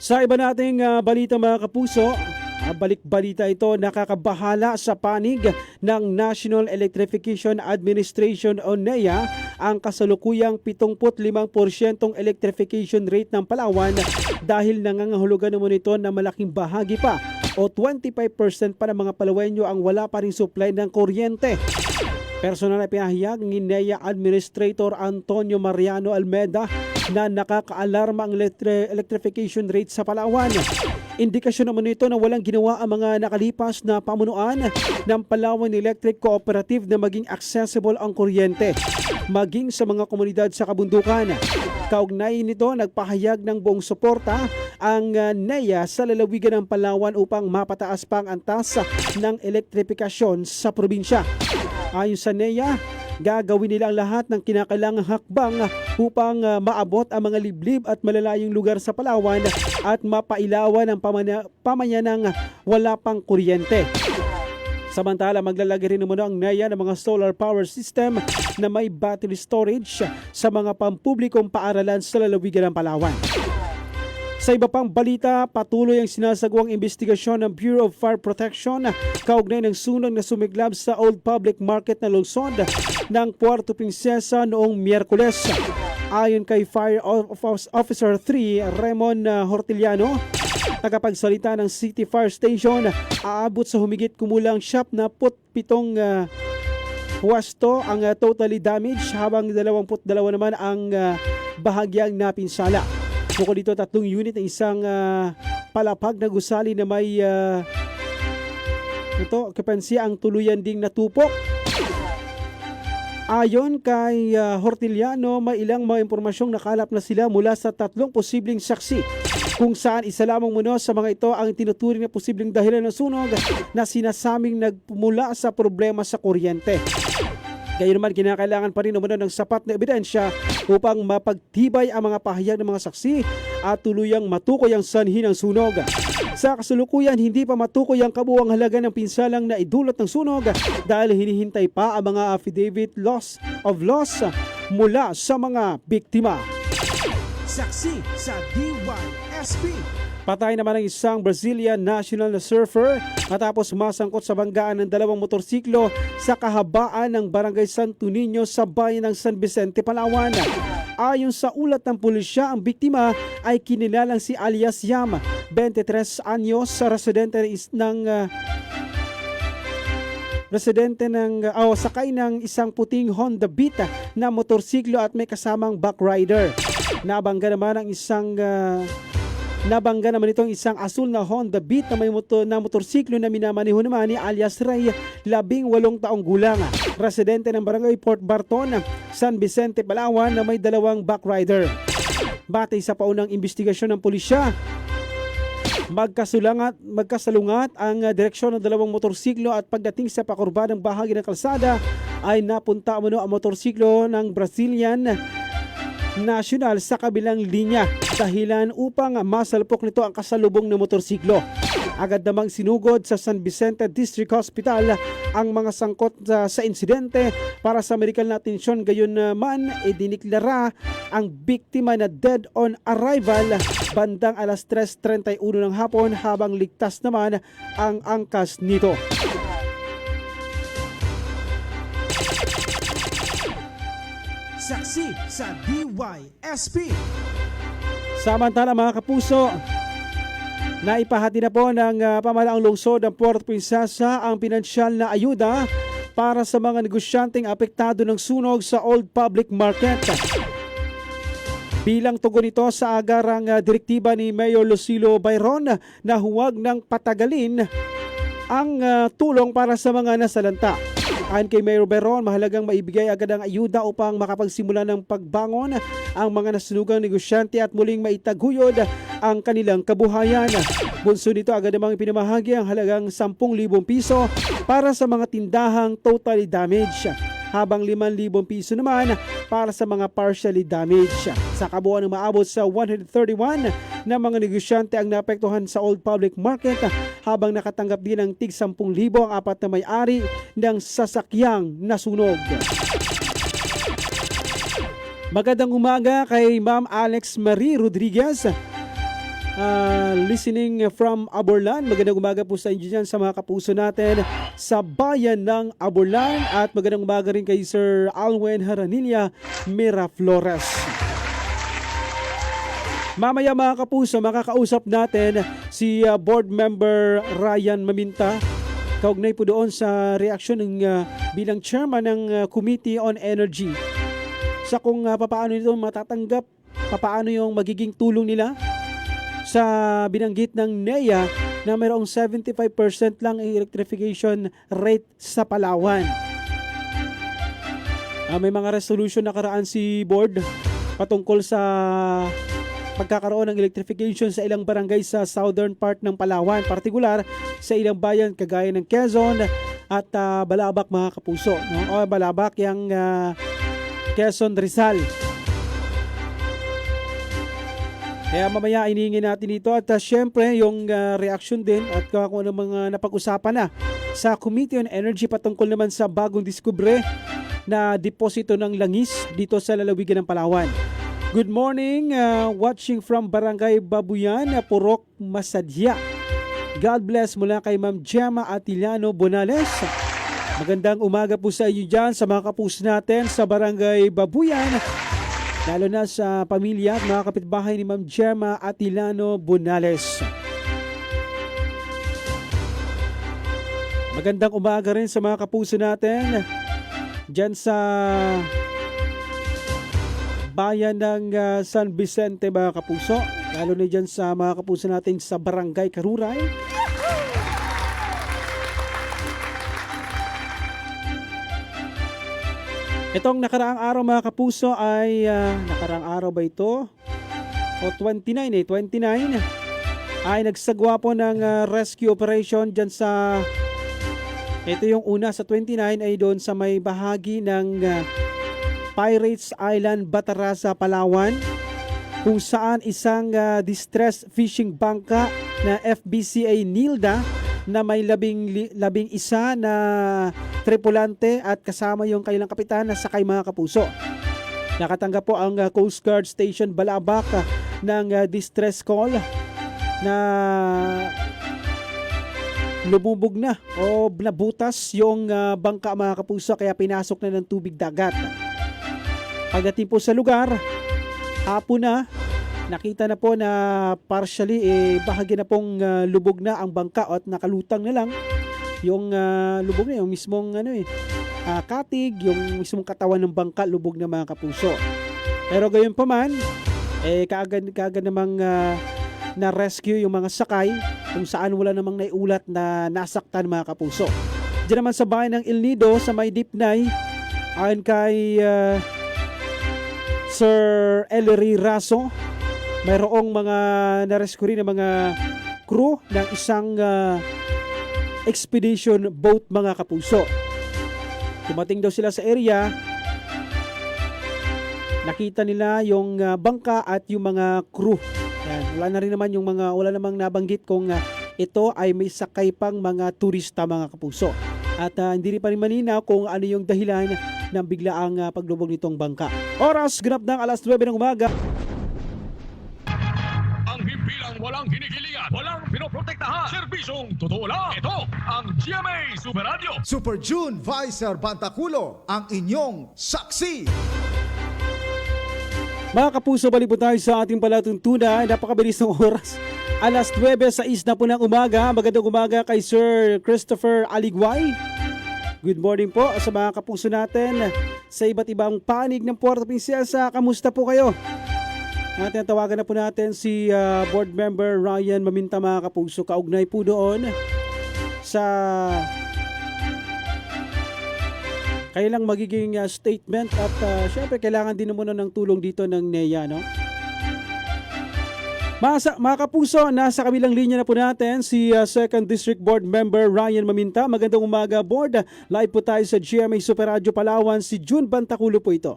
Sa iba nating balita mga kapuso, balik-balita ito, nakakabahala sa panig ng National Electrification Administration o NEA ang kasalukuyang 75% electrification rate ng Palawan dahil nangangahulugan naman ito na malaking bahagi pa o 25% pa ng mga Palawenyo ang wala pa ring supply ng kuryente. Personal na pinahayag ni NEA Administrator Antonio Mariano Almeda na nakakaalarma ang electrification rate sa Palawan. Indikasyon naman ito na walang ginawa ang mga nakalipas na pamunuan ng Palawan Electric Cooperative na maging accessible ang kuryente, maging sa mga komunidad sa kabundukan. Kaugnay nito, nagpahayag ng buong suporta ang NEA sa lalawigan ng Palawan upang mapataas pa ang antas ng elektrifikasyon sa probinsya. Ayon sa NEA, gagawin nila ang lahat ng kinakailangang hakbang upang maabot ang mga liblib at malalayong lugar sa Palawan at mapailawan ang pamayanang wala pang kuryente. Samantala, maglalagay rin naman ang NEA ng mga solar power system na may battery storage sa mga pampublikong paaralan sa lalawigan ng Palawan. Sa iba pang balita, patuloy ang sinasagawang investigasyon ng Bureau of Fire Protection kaugnay ng sunog na sumiglab sa Old Public Market na lungsod ng Puerto Princesa noong Miyerkules. Ayon kay Fire Officer 3 Raymond Hortiliano, tagapagsalita ng City Fire Station, aabot sa humigit kumulang 77 pwesto ang totally damaged habang 22 naman ang bahagyang napinsala. Bukod dito, 3 unit ng isang palapag na gusali na may kapansiya ang tuluyan ding natupok. Ayon kay Hortiliano, may ilang mga impormasyong nakalap na sila mula sa 3 posibleng saksi, kung saan isa lamang muna sa mga ito ang tinuturing na posibleng dahilan ng sunog na sinasaming nagmula sa problema sa kuryente. Gayunman, kinakailangan pa rin naman ng sapat na ebidensya upang mapagtibay ang mga pahayag ng mga saksi at tuluyang matukoy ang sanhi ng sunog. Sa kasalukuyan, hindi pa matukoy ang kabuuang halaga ng pinsalang na idulot ng sunog dahil hinihintay pa ang mga affidavit of loss mula sa mga biktima. Saksi sa DYSP. Patay naman ang isang Brazilian national na surfer matapos masangkot sa banggaan ng 2 motorsiklo sa kahabaan ng Barangay Santo Niño sa bayan ng San Vicente, Palawan. Ayon sa ulat ng pulisya, ang biktima ay kinilalang si alias Yam, 23 anyos, sakay ng isang puting Honda Beat na motorsiklo at may kasamang backrider. Nabangga naman itong isang asul na Honda Beat na may motorsiklo na minamaneho naman ni alias Ray, 18 taong gulang, residente ng Barangay Port Barton, San Vicente, Palawan, na may 2 backrider. Batay sa paunang investigasyon ng pulisya, magkasalungat ang direksyon ng 2 motorsiklo at pagdating sa pakurbadang bahagi ng kalsada ay napunta ang motorsiklo ng Brazilian National sa kabilang linya, dahilan upang masalpok nito ang kasalubong na motorsiklo. Agad namang sinugod sa San Vicente District Hospital ang mga sangkot sa insidente para sa medical na atensyon. Gayon naman, idiniklara ang biktima na dead on arrival bandang alas 3:31 ng hapon, habang ligtas naman ang angkas nito. Saksi sa DYSP. Samantala mga kapuso, naipahati na po ng pamahalaang lungsod ng Puerto Princesa ang pinansyal na ayuda para sa mga negosyanteng apektado ng sunog sa Old Public Market. Bilang tugon ito sa agarang direktiba ni Mayor Lucilo Bayron na huwag nang patagalin ang tulong para sa mga nasalanta. Ayon kay Mayor Bayron, mahalagang maibigay agad ang ayuda upang makapagsimula ng pagbangon ang mga nasunugang negosyante at muling maitaguyod ang kanilang kabuhayan. Bunso nito, agad namang ipinamahagi ang halagang 10,000 piso para sa mga tindahang totally damaged, habang 5,000 piso naman para sa mga partially damaged. Sa kabuuan, maabot sa 131 na mga negosyante ang naapektuhan sa Old Public Market, habang nakatanggap din ng tig 10,000 ang 4 na may-ari ng sasakyang nasunog. Magandang umaga kay Ma'am Alex Marie Rodriguez. listening from Aborlan. Magandang umaga po sa inyo dyan sa mga kapuso natin sa bayan ng Aborlan. At magandang umaga rin kay Sir Alwen Haranilla Miraflores. Mamaya mga kapuso, makakausap natin si Board Member Ryan Maminta. Kaugnay po doon sa reaksyon ng bilang chairman ng Committee on Energy. Sa kung papaano nito matatanggap, papaano yung magiging tulong nila sa binanggit ng NEA na mayroong 75% lang electrification rate sa Palawan. May mga resolution na karaan si board patungkol sa pagkakaroon ng electrification sa ilang barangay sa southern part ng Palawan, partikular sa ilang bayan kagaya ng Quezon at Balabac mga kapuso, no? O Balabac yung Quezon Rizal. Kaya mamaya iningin natin ito at syempre yung reaction din at kung ano mga napag-usapan na sa Committee on Energy patungkol naman sa bagong diskubre na deposito ng langis dito sa lalawigan ng Palawan. Good morning, watching from Barangay Babuyan, Purok, Masadya. God bless mula kay Ma'am Gemma Atiliano Bonales. Magandang umaga po sa inyo dyan sa mga kapuso natin sa Barangay Babuyan. Lalo na sa pamilya at mga kapitbahay ni Ma'am Gemma Atiliano Bonales. Magandang umaga rin sa mga kapuso natin dyan sa bayan ng San Vicente mga kapuso. Lalo na dyan sa mga kapuso natin sa Barangay Karuray. Itong nakaraang araw mga kapuso ay nakaraang araw ba ito? O 29 ay nagsagwa po ng rescue operation dyan sa ito yung una sa 29 ay doon sa may bahagi ng Pirates Island, Batarasa, Palawan, kung saan isang distress fishing bangka na FBCA Nilda na may labing isa na tripulante at kasama yung kailang kapitan na sakay mga kapuso. Nakatanggap po ang Coast Guard Station Balabac ng distress call na lumubog na o nabutas yung bangka mga kapuso kaya pinasok na ng tubig dagat. Pagdating po sa lugar, hapon na, nakita na po na partially bahagi na pong lubog na ang bangka at nakalutang na lang yung lubog na yung mismong katig, yung mismong katawan ng bangka lubog na mga kapuso. Pero gayon pa man kaagad namang na rescue yung mga sakay kung saan wala namang naiulat na nasaktan mga kapuso. Diyan naman sa bayan ng El Nido sa may Dipnay, ayon kay Sir Ellery Raso, mayroong mga na-rescue rin ng mga crew ng isang expedition boat mga kapuso. Tumating daw sila sa area, nakita nila yung bangka at yung mga crew. Yan, wala namang nabanggit kung ito ay may sakay pang mga turista mga kapuso. At hindi rin pa rin malinaw kung ano yung dahilan ng biglaang paglubog nitong bangka. Oras, ganap ng 9:00 ng umaga. Ang himpilang walang kinikilingan, walang pinoprotektahan, serbisyong totoo lang. Ito ang GMA Super Radio. Super June Visor Bantaculo, ang inyong saksi. Mga kapuso, balik po tayo sa ating palatuntunan. Napakabilis ng oras. 9:06 na po ng umaga. Magandang umaga kay Sir Christopher Aligway. Good morning po sa mga kapuso natin sa iba't ibang panig ng Puerto Princesa. Kamusta po kayo? Tawagan na po natin si Board Member Ryan Maminta mga kapuso. Kaugnay po doon sa kailang magiging statement at syempre kailangan din muna ng tulong dito ng NEA, no? Mga kapuso, nasa kabilang linya na po natin si 2nd District Board Member Ryan Maminta. Magandang umaga, Board. Live po tayo sa GMA Super Radio Palawan. Si June Bantaculo po ito.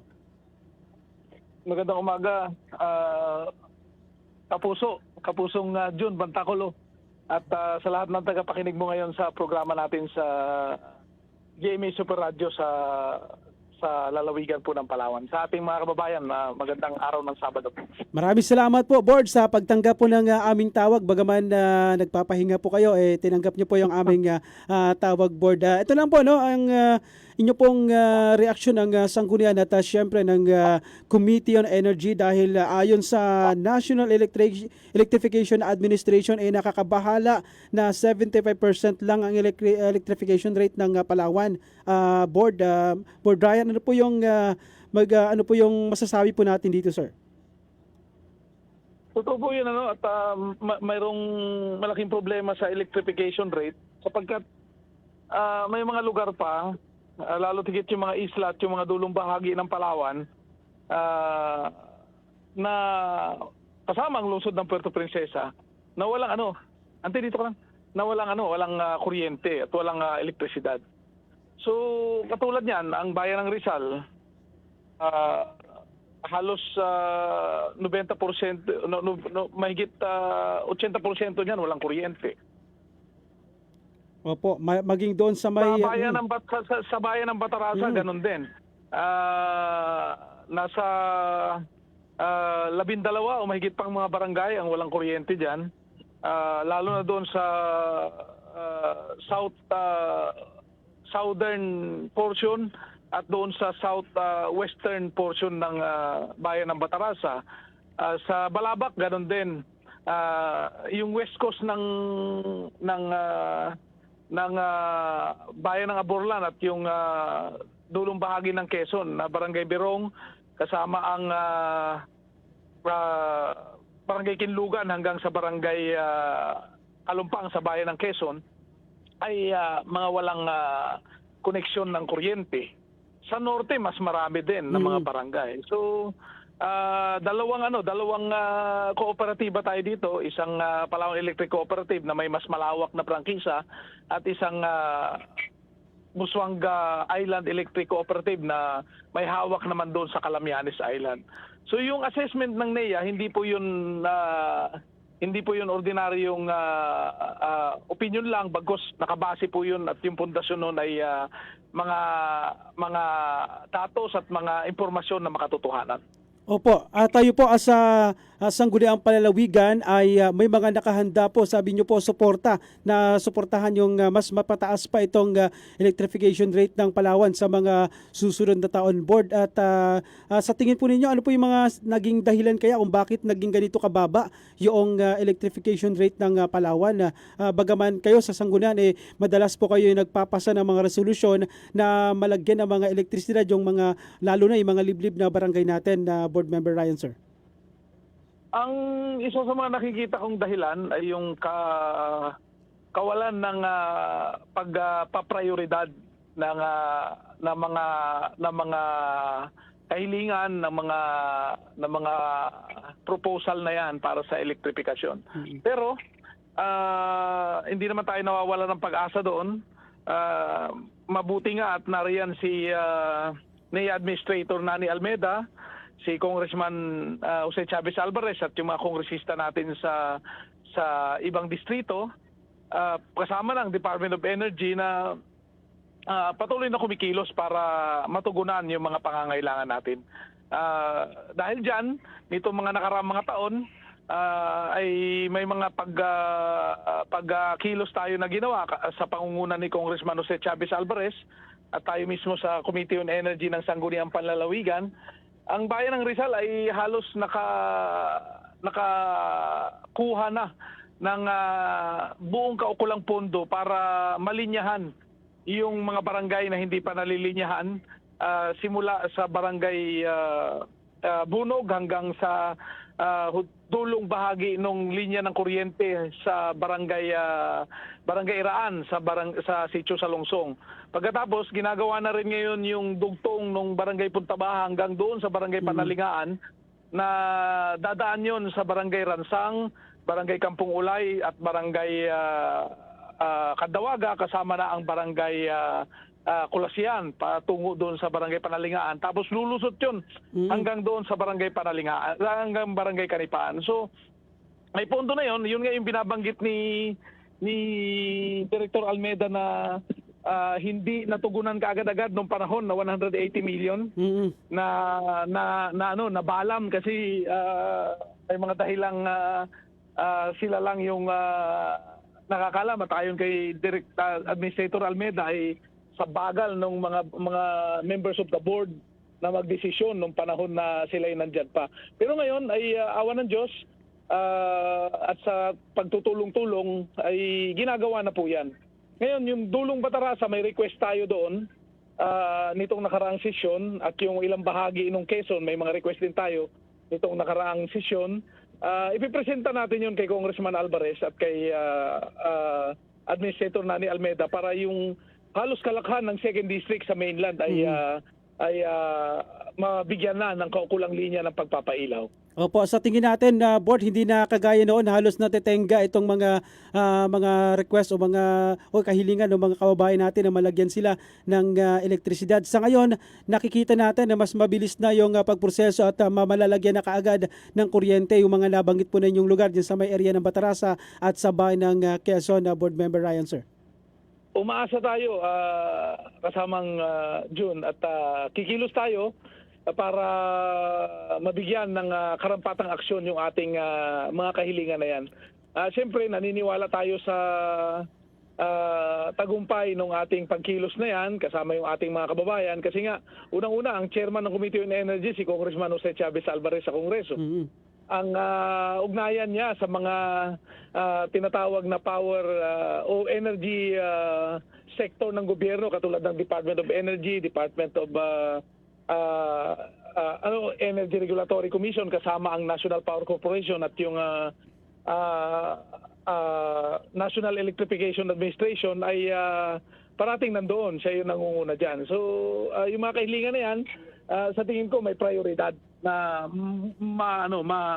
Magandang umaga, kapusong June Bantaculo. At sa lahat ng tagapakinig mo ngayon sa programa natin sa GMA Super Radio sa sa lalawigan po ng Palawan. Sa ating mga kababayan, magandang araw ng Sabado po. Maraming salamat po, Board, sa pagtanggap po ng aming tawag. Bagaman nagpapahinga po kayo, tinanggap niyo po yung aming tawag, Board. Ito lang po, no, ang inyo pong reaksyon ng sanggunian at syempre ng Committee on Energy dahil ayon sa National Electrification Administration ay nakakabahala na 75% lang ang electrification rate ng Palawan. Board Ryan, ano po yung ano po yung masasabi po natin dito, sir? Totoo po yun, at mayroong malaking problema sa electrification rate sapagkat may mga lugar pa, lalo tigit yung mga isla at yung mga dulong bahagi ng Palawan na kasama ang lungsod ng Puerto Princesa na walang walang kuryente at walang elektrisidad. So katulad niyan, ang bayan ng Rizal halos 90%, mahigit 80% niyan walang kuryente. Opo, maging doon sa may sa bayan ng Batarasa ganun din. Nasa 12 o mahigit pang mga barangay ang walang kuryente diyan. Lalo na doon sa southern portion at doon sa southwestern portion ng bayan ng Batarasa. Sa Balabac ganun din. Yung west coast ng bayan ng Aborlan at yung dulong bahagi ng Quezon na Barangay Berong kasama ang Barangay Kinlugan hanggang sa Barangay Kalumpang sa bayan ng Quezon ay mga walang koneksyon ng kuryente. Sa norte mas marami din na mga barangay. So dalawang kooperatiba tayo dito, isang Palawan Electric Cooperative na may mas malawak na prangkisa at isang Busuanga Island Electric Cooperative na may hawak naman doon sa Calamianes Island. So yung assessment ng NEA hindi po yun ordinaryong opinion lang, bagos nakabase po yun at yung pundasyon noon ay mga datos at mga impormasyon na makatotohanan. Opo, tayo po as sangguniang palalawigan ay may mga nakahanda po, sabi niyo po, suporta na suportahan yung mas mapataas pa itong electrification rate ng Palawan sa mga susunod na taon, Board. At sa tingin po ninyo, ano po yung mga naging dahilan kaya kung bakit naging ganito kababa yung electrification rate ng Palawan? Bagaman kayo sa sanggunian, madalas po kayo yung nagpapasa ng mga resolusyon na malagyan ng mga elektrisidad yung mga, lalo na yung mga liblib na barangay natin, Board Member Ryan, sir. Ang isa sa mga nakikita kong dahilan ay yung kawalan ng pagpaprioridad ng mga kahilingan ng mga proposal na yan para sa elektrifikasyon. Pero hindi naman tayo nawawala ng pag-asa doon. Mabuti nga at nariyan si NEA Administrator Nani Almeda, si Congressman Jose Chavez Alvarez at yung mga kongresista natin sa ibang distrito, kasama ng Department of Energy na patuloy na kumikilos para matugunan yung mga pangangailangan natin. Dahil dyan, nito mga nakaraang mga taon, ay may mga pagkilos tayo na ginawa sa pangunguna ni Congressman Jose Chavez Alvarez at tayo mismo sa Committee on Energy ng Sangguniang Panlalawigan. Ang bayan ng Rizal ay halos nakakuha na ng buong kaukulang pondo para malinyahan yung mga barangay na hindi pa nalilinyahan, simula sa barangay Bunog hanggang sa dulong bahagi ng linya ng kuryente sa barangay Iraan sa Sitio Salungsong. Pagkatapos ginagawa na rin ngayon yung dugtong ng barangay Puntabaha hanggang doon sa barangay Panalingaan na dadaan yon sa barangay Ransang, barangay Kampung Ulay at barangay Kadawaga, kasama na ang barangay Kulasian patungo doon sa barangay Panalingaan. Tapos lulusot yun hanggang doon sa barangay Panalingaan, hanggang barangay Kanipaan. So may pondo na yun nga yung binabanggit ni Director Almeda na hindi natugunan kaagad-agad nung panahon na 180 million na balam kasi may mga dahilang sila lang yung nakakalam at ayon kay Administrator Almeda ay sa bagal ng mga members of the board na magdesisyon nung panahon na sila ay nandyan pa. Pero ngayon ay awa ng Diyos at sa pagtutulong-tulong ay ginagawa na po yan. Ngayon, yung Dulong Batarasa, may request tayo doon nitong nakaraang sesyon at yung ilang bahagi ng Quezon, may mga request din tayo nitong nakaraang sesyon. Ipipresenta natin yun kay Congressman Alvarez at kay Administrator Nani Almeda para yung halos kalakhan ng 2nd District sa mainland ay mabigyan na ng kaukulang linya ng pagpapailaw. Opo, sa tingin natin na board hindi na kagaya noon halos natetenga itong mga request o kahilingan ng mga kababayan natin na malagyan sila ng elektrisidad. Sa ngayon, nakikita natin na mas mabilis na yung pagproseso at malalagyan na kaagad ng kuryente yung mga nabanggit po na inyong lugar dyan sa may area ng Batarasa at sa bahay ng Quezon, Board Member Ryan, sir. Umaasa tayo kasamang June at kikilos tayo para mabigyan ng karampatang aksyon yung ating mga kahilingan na yan. Siyempre, naniniwala tayo sa tagumpay ng ating pagkilos na yan kasama yung ating mga kababayan kasi nga, unang-una, ang chairman ng Committee on Energy, si Congressman Jose Chavez Alvarez sa Kongreso. Ang ugnayan niya sa mga tinatawag na power o energy sector ng gobyerno katulad ng Department of Energy, Department of Energy Regulatory Commission kasama ang National Power Corporation at yung National Electrification Administration ay parating nandoon. Siya yung nangunguna dyan. So yung mga kahilingan na yan, sa tingin ko may prioridad na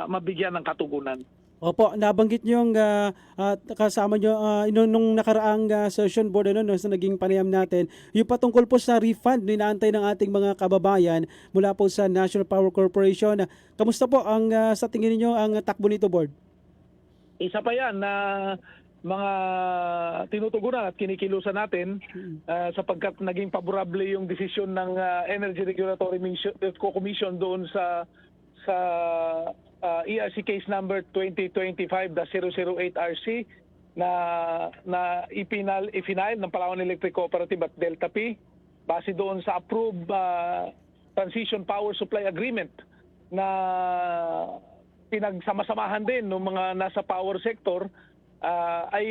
mabigyan ng katugunan. Opo, nabanggit niyo yung kasama niyo nung nakaraang session board sa naging panayam natin, yung patungkol po sa refund na inaantay ng ating mga kababayan mula po sa National Power Corporation. Kamusta po ang sa tingin niyo ang takbo nito, board? Isa pa yan na mga tinutugunan at kinikilusan natin sapagkat naging favorable yung desisyon ng Energy Regulatory Commission doon sa ERC case number 2025-008RC na ipinail ng Palawan Electric Cooperative at Delta P base doon sa approved Transition Power Supply Agreement na pinagsama-samahan din ng mga nasa power sector ay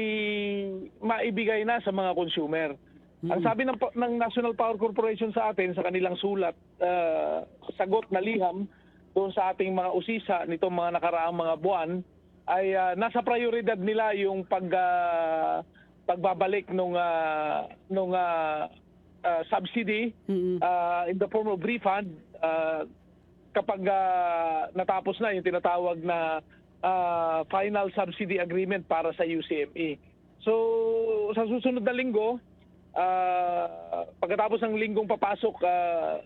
maibigay na sa mga consumer. Ang sabi ng National Power Corporation sa atin sa kanilang sulat, sagot na liham doon sa ating mga usisa nitong mga nakaraang mga buwan ay nasa prioridad nila yung pagbabalik nung subsidy in the form of refund kapag natapos na yung tinatawag na final subsidy agreement para sa UCME. So sa susunod na linggo, pagkatapos ng linggong papasok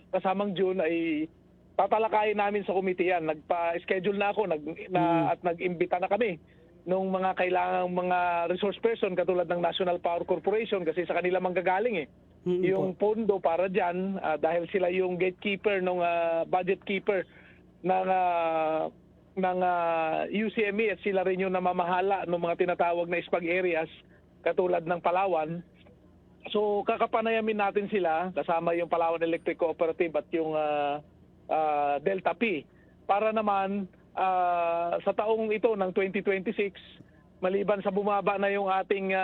kasamang June ay tatalakayin namin sa committee yan. Nagpa-schedule na ako at nag-imbita na kami nung mga kailangang mga resource person katulad ng National Power Corporation kasi sa kanila manggagaling yung pondo para dyan dahil sila yung gatekeeper ng budget keeper ng UCME at sila rin yung namamahala ng mga tinatawag na SPAG areas katulad ng Palawan. So kakapanayamin natin sila kasama yung Palawan Electric Cooperative at yung Delta P para naman sa taong ito ng 2026 maliban sa bumaba na yung ating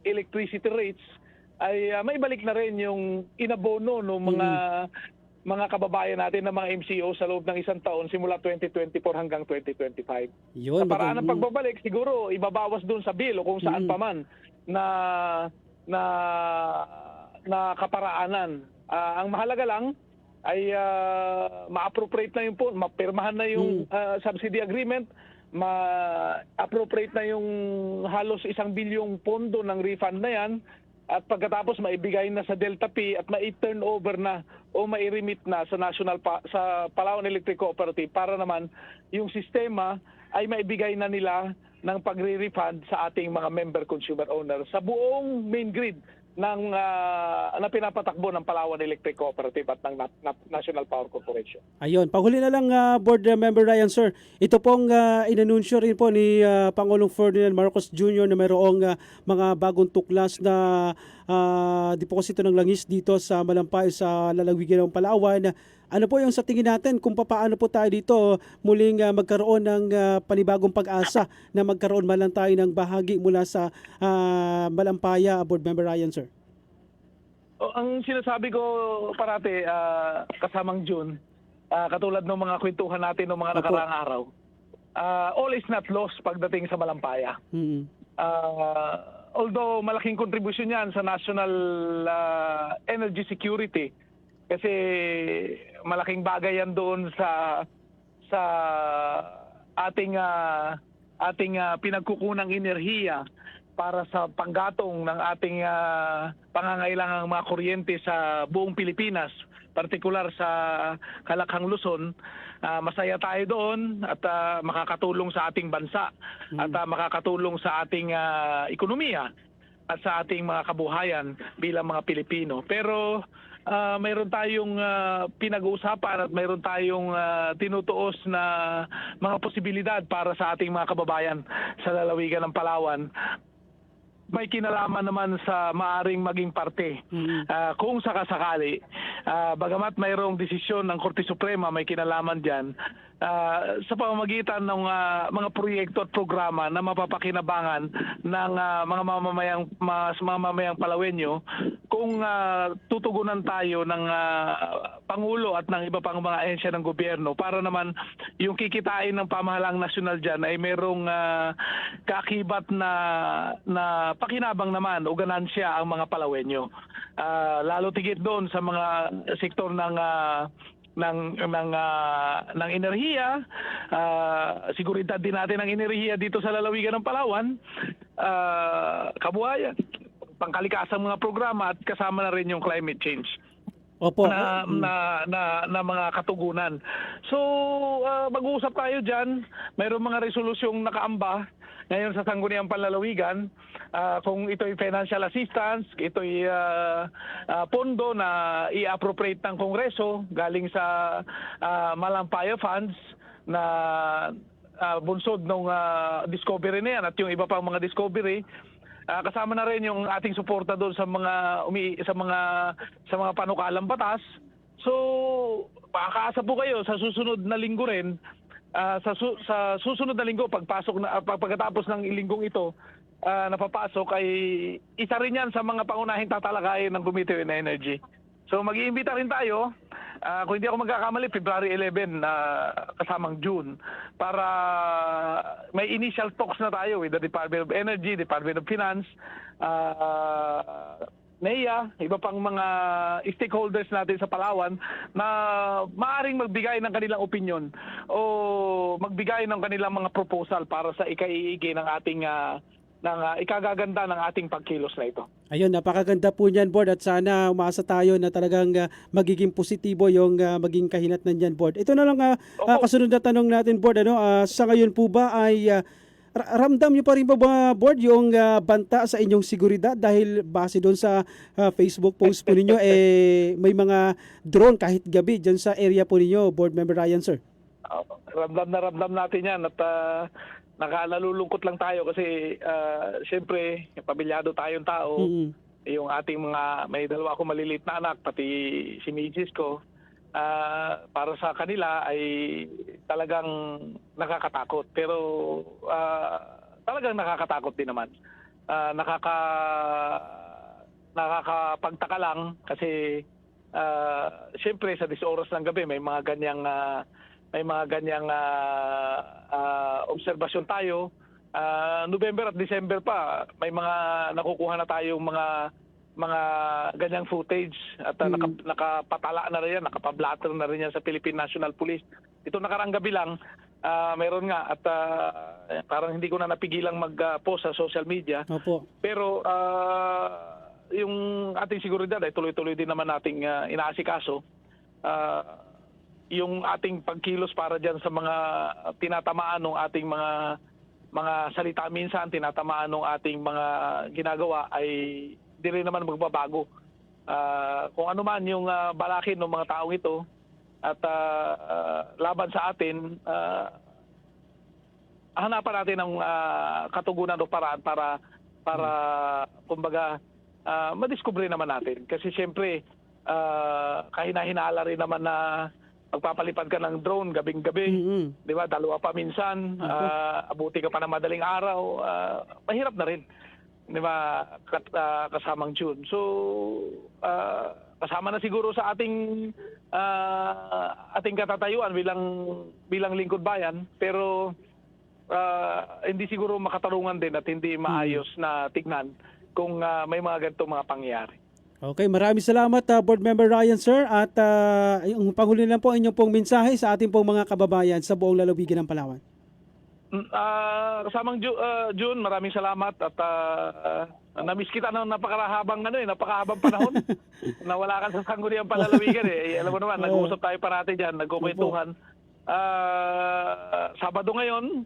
electricity rates ay maibalik na rin yung inabono ng mga kababayan natin ng mga MCO sa loob ng isang taon simula 2024 hanggang 2025. Sa paraan ng pagbabalik siguro ibabawas doon sa bill o kung saan pa man na kaparaanan. Ang mahalaga lang ay ma-appropriate na yung mapirmahan na yung subsidy agreement, ma-appropriate na yung halos 1 bilyong pondo ng refund na yan at pagkatapos maibigay na sa Delta P at ma-turn over na o ma-remit na sa sa Palawan Electric Cooperative para naman yung sistema ay maibigay na nila ng pagre-refund sa ating mga member consumer owners sa buong main grid ng na pinapatakbo ng Palawan Electric Cooperative at ng National Power Corporation. Ayun, panghuli na lang Board Member Ryan, sir. Ito pong inanunsyo rin po ni Pangulong Ferdinand Marcos Jr. na mayroong mga bagong tuklas na deposito ng langis dito sa Malampay sa lalawigan ng Palawan. Ano po yung sa tingin natin kung paano po tayo dito muling magkaroon ng panibagong pag-asa na magkaroon man lang tayo ng bahagi mula sa Malampaya, Board Member Ryan, sir? Ang sinasabi ko parati kasamang June, katulad ng mga kwentuhan natin ng mga nakaraang araw, all is not lost pagdating sa Malampaya. Although malaking kontribusyon yan sa national energy security, kasi malaking bagay yan doon sa ating pinagkukunang enerhiya para sa panggatong ng ating pangangailangang mga kuryente sa buong Pilipinas, partikular sa Kalakhang Luzon. Masaya tayo doon at makakatulong sa ating bansa at makakatulong sa ating ekonomiya at sa ating mga kabuhayan bilang mga Pilipino. Pero mayroon tayong pinag-uusapan at mayroon tayong tinutuos na mga posibilidad para sa ating mga kababayan sa lalawigan ng Palawan. May kinalaman naman sa maaring maging parte kung sakasakali. Bagamat mayroong desisyon ng Korte Suprema, may kinalaman dyan sa pamamagitan ng mga proyekto at programa na mapapakinabangan ng mga mamamayang Palawenyo kung tutugunan tayo ng Pangulo at ng iba pang mga ahensya ng gobyerno para naman yung kikitain ng pamahalaang nasyonal dyan ay merong kaakibat na pakinabang naman o ganansya ang mga Palawenyo. Lalo tigit doon sa mga sektor ng enerhiya, seguridad din natin ng enerhiya dito sa lalawigan ng Palawan, kabuhayan, pangkalikasang mga programa at kasama na rin yung climate change. Opo. Na mga katugunan. So, mag-uusap tayo dyan. Mayroong mga resolusyong nakaamba ngayon sa Sangguniang Panlalawigan. Kung ito'y financial assistance, ito'y pondo na i-appropriate ng Kongreso galing sa Malampaya Funds na bunsod ng discovery na yan at yung iba pang mga discovery. Kasama na rin yung ating suporta doon sa mga panukalang batas. So, makakaasa po kayo sa susunod na linggo rin, sa susunod na linggo pagkatapos ng linggong ito napapasok ay isa rin yan sa mga pangunahing tatalakayin ng Committee on Energy. So mag-iimbita rin tayo, kung hindi ako magkakamali, February 11 kasamang June, para may initial talks na tayo with the Department of Energy, Department of Finance, NEA, iba pang mga stakeholders natin sa Palawan na maaaring magbigay ng kanilang opinion o magbigay ng kanilang mga proposal para sa ikaiigi ng ating ikagaganda ng ating pagkilos na ito. Ayun, napakaganda po niyan, Board, at sana umaasa tayo na talagang magiging positibo yung maging kahinatnan niyan, Board. Ito na lang kasunod na tanong natin, Board. Sa ngayon po ba ay ramdam niyo pa rin ba, Board, yung banta sa inyong seguridad dahil base doon sa Facebook post po ninyo may mga drone kahit gabi dyan sa area po ninyo, Board Member Ryan, sir? Ramdam natin yan at nakalulungkot lang tayo kasi siyempre pamilyado tayong tao. Yung ating may dalawa akong maliliit na anak, pati si Mrs. ko, para sa kanila ay talagang nakakatakot. Pero talagang nakakatakot din naman. Nakakapagtaka lang kasi siyempre sa 10 oras ng gabi may mga ganyang obserbasyon tayo. November at December pa may mga nakukuha na tayong mga ganyang footage at nakapatala na rin yan, nakapablatter na rin yan sa Philippine National Police. Ito nakaraang gabi lang, meron nga at parang hindi ko na napigilang mag-post sa social media. Opo. Pero yung ating seguridad ay tuloy-tuloy din naman nating inaasikaso. Yung ating pagkilos para dyan sa mga tinatamaan ng ating mga mga salita minsan tinatamaan ng ating mga ginagawa ay di rin naman magbabago. Kung ano man yung balakin ng mga taong ito at laban sa atin, hanapan natin ng katugunan o paraan para kumbaga madiskubre naman natin. Kasi siyempre kahina-hinala rin naman na magpapalipad ka ng drone gabing-gabi, di ba? Dalawa pa minsan, abuti ka pa ng madaling araw, mahirap na rin, di ba? Kasamang June. So, kasama na siguro sa ating katatayuan bilang lingkod bayan, pero hindi siguro makatarungan din at hindi maayos na tignan kung may mga ganitong mga pangyayari. Okay, maraming salamat Board Member Ryan, sir. At yung panghuli lang po inyong pong mensahe sa ating pong mga kababayan sa buong lalawigan ng Palawan. Kasamang June, maraming salamat at na-miss kita ng napakahabang panahon. Nawala ka sa sangguniang palalawigan Alam mo naman, nag-uusap tayo parati diyan, nagkukwentuhan. Sabado ngayon,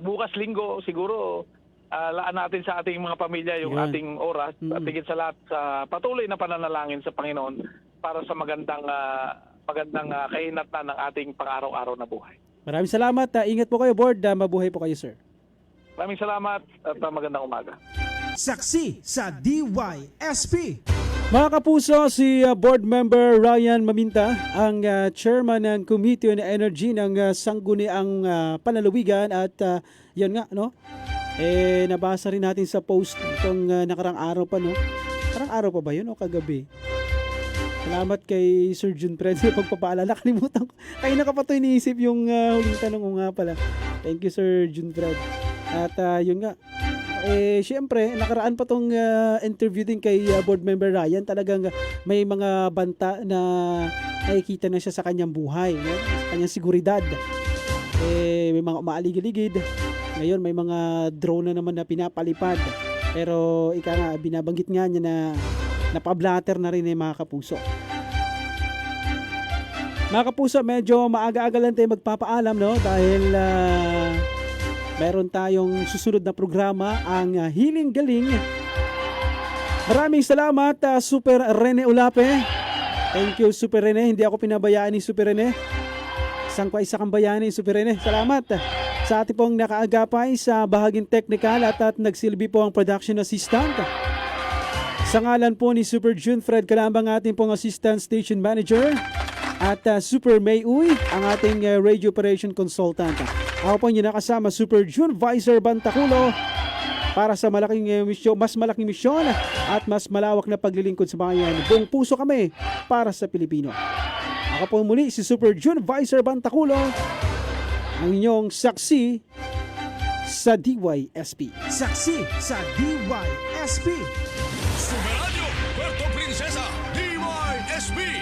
bukas Linggo, siguro laan natin sa ating mga pamilya yung ating oras at higit sa lahat sa patuloy na pananalangin sa Panginoon para sa magandang kahinatnan ng ating pang-araw-araw na buhay. Maraming salamat. Ingat po kayo, Board. Mabuhay po kayo, sir. Maraming salamat at magandang umaga. Saksi sa DYSP. Mga kapuso, si Board Member Ryan Maminta, ang chairman ng Committee on Energy ng Sangguniang Panlalawigan at yan nga, no? Nabasa rin natin sa post itong nakarang araw pa, no? Karang araw pa ba yun o kagabi? Salamat kay Sir Jun Fred sa pagpapaalala. Kalimutan ko. Kaya na ka pa ito iniisip yung huling tanong ko nga pala. Thank you, Sir Jun Fred. At yun nga. Siyempre, nakaraan pa tong interview din kay Board Member Ryan. Talagang may mga banta na nakikita na siya sa kanyang buhay, no? Sa kanyang seguridad. May mga umaaligid-ligid. Ngayon, may mga drone na naman na pinapalipad. Pero ika nga, binabanggit nga niya na napablatter na rin mga kapuso. Mga kapuso, medyo maaga-aga lang tayo magpapaalam, no? Dahil meron tayong susunod na programa, ang Hiling Galing. Maraming salamat, Super Rene Ulape. Thank you, Super Rene. Hindi ako pinabayaan ni Super Rene. Isa kang bayani, Super Rene. Salamat sa ating pong nakaagapay sa bahaging technical at nagsilbi po ang production assistant. Sa ngalan po ni Super June Fred Calambang, ating pong assistant station manager, at Super May Uy, ang ating radio operation consultant. Ako po yung nakasama, Super June Visor Bantaculo, para sa malaking misyon, mas malaking misyon at mas malawak na paglilingkod sa bayan. Buong puso kami para sa Pilipino. Ako po muli si Super June Visor Bantaculo, ang inyong saksi sa DYSP. Saksi sa DYSP. Super Radio Puerto Princesa, DYSP.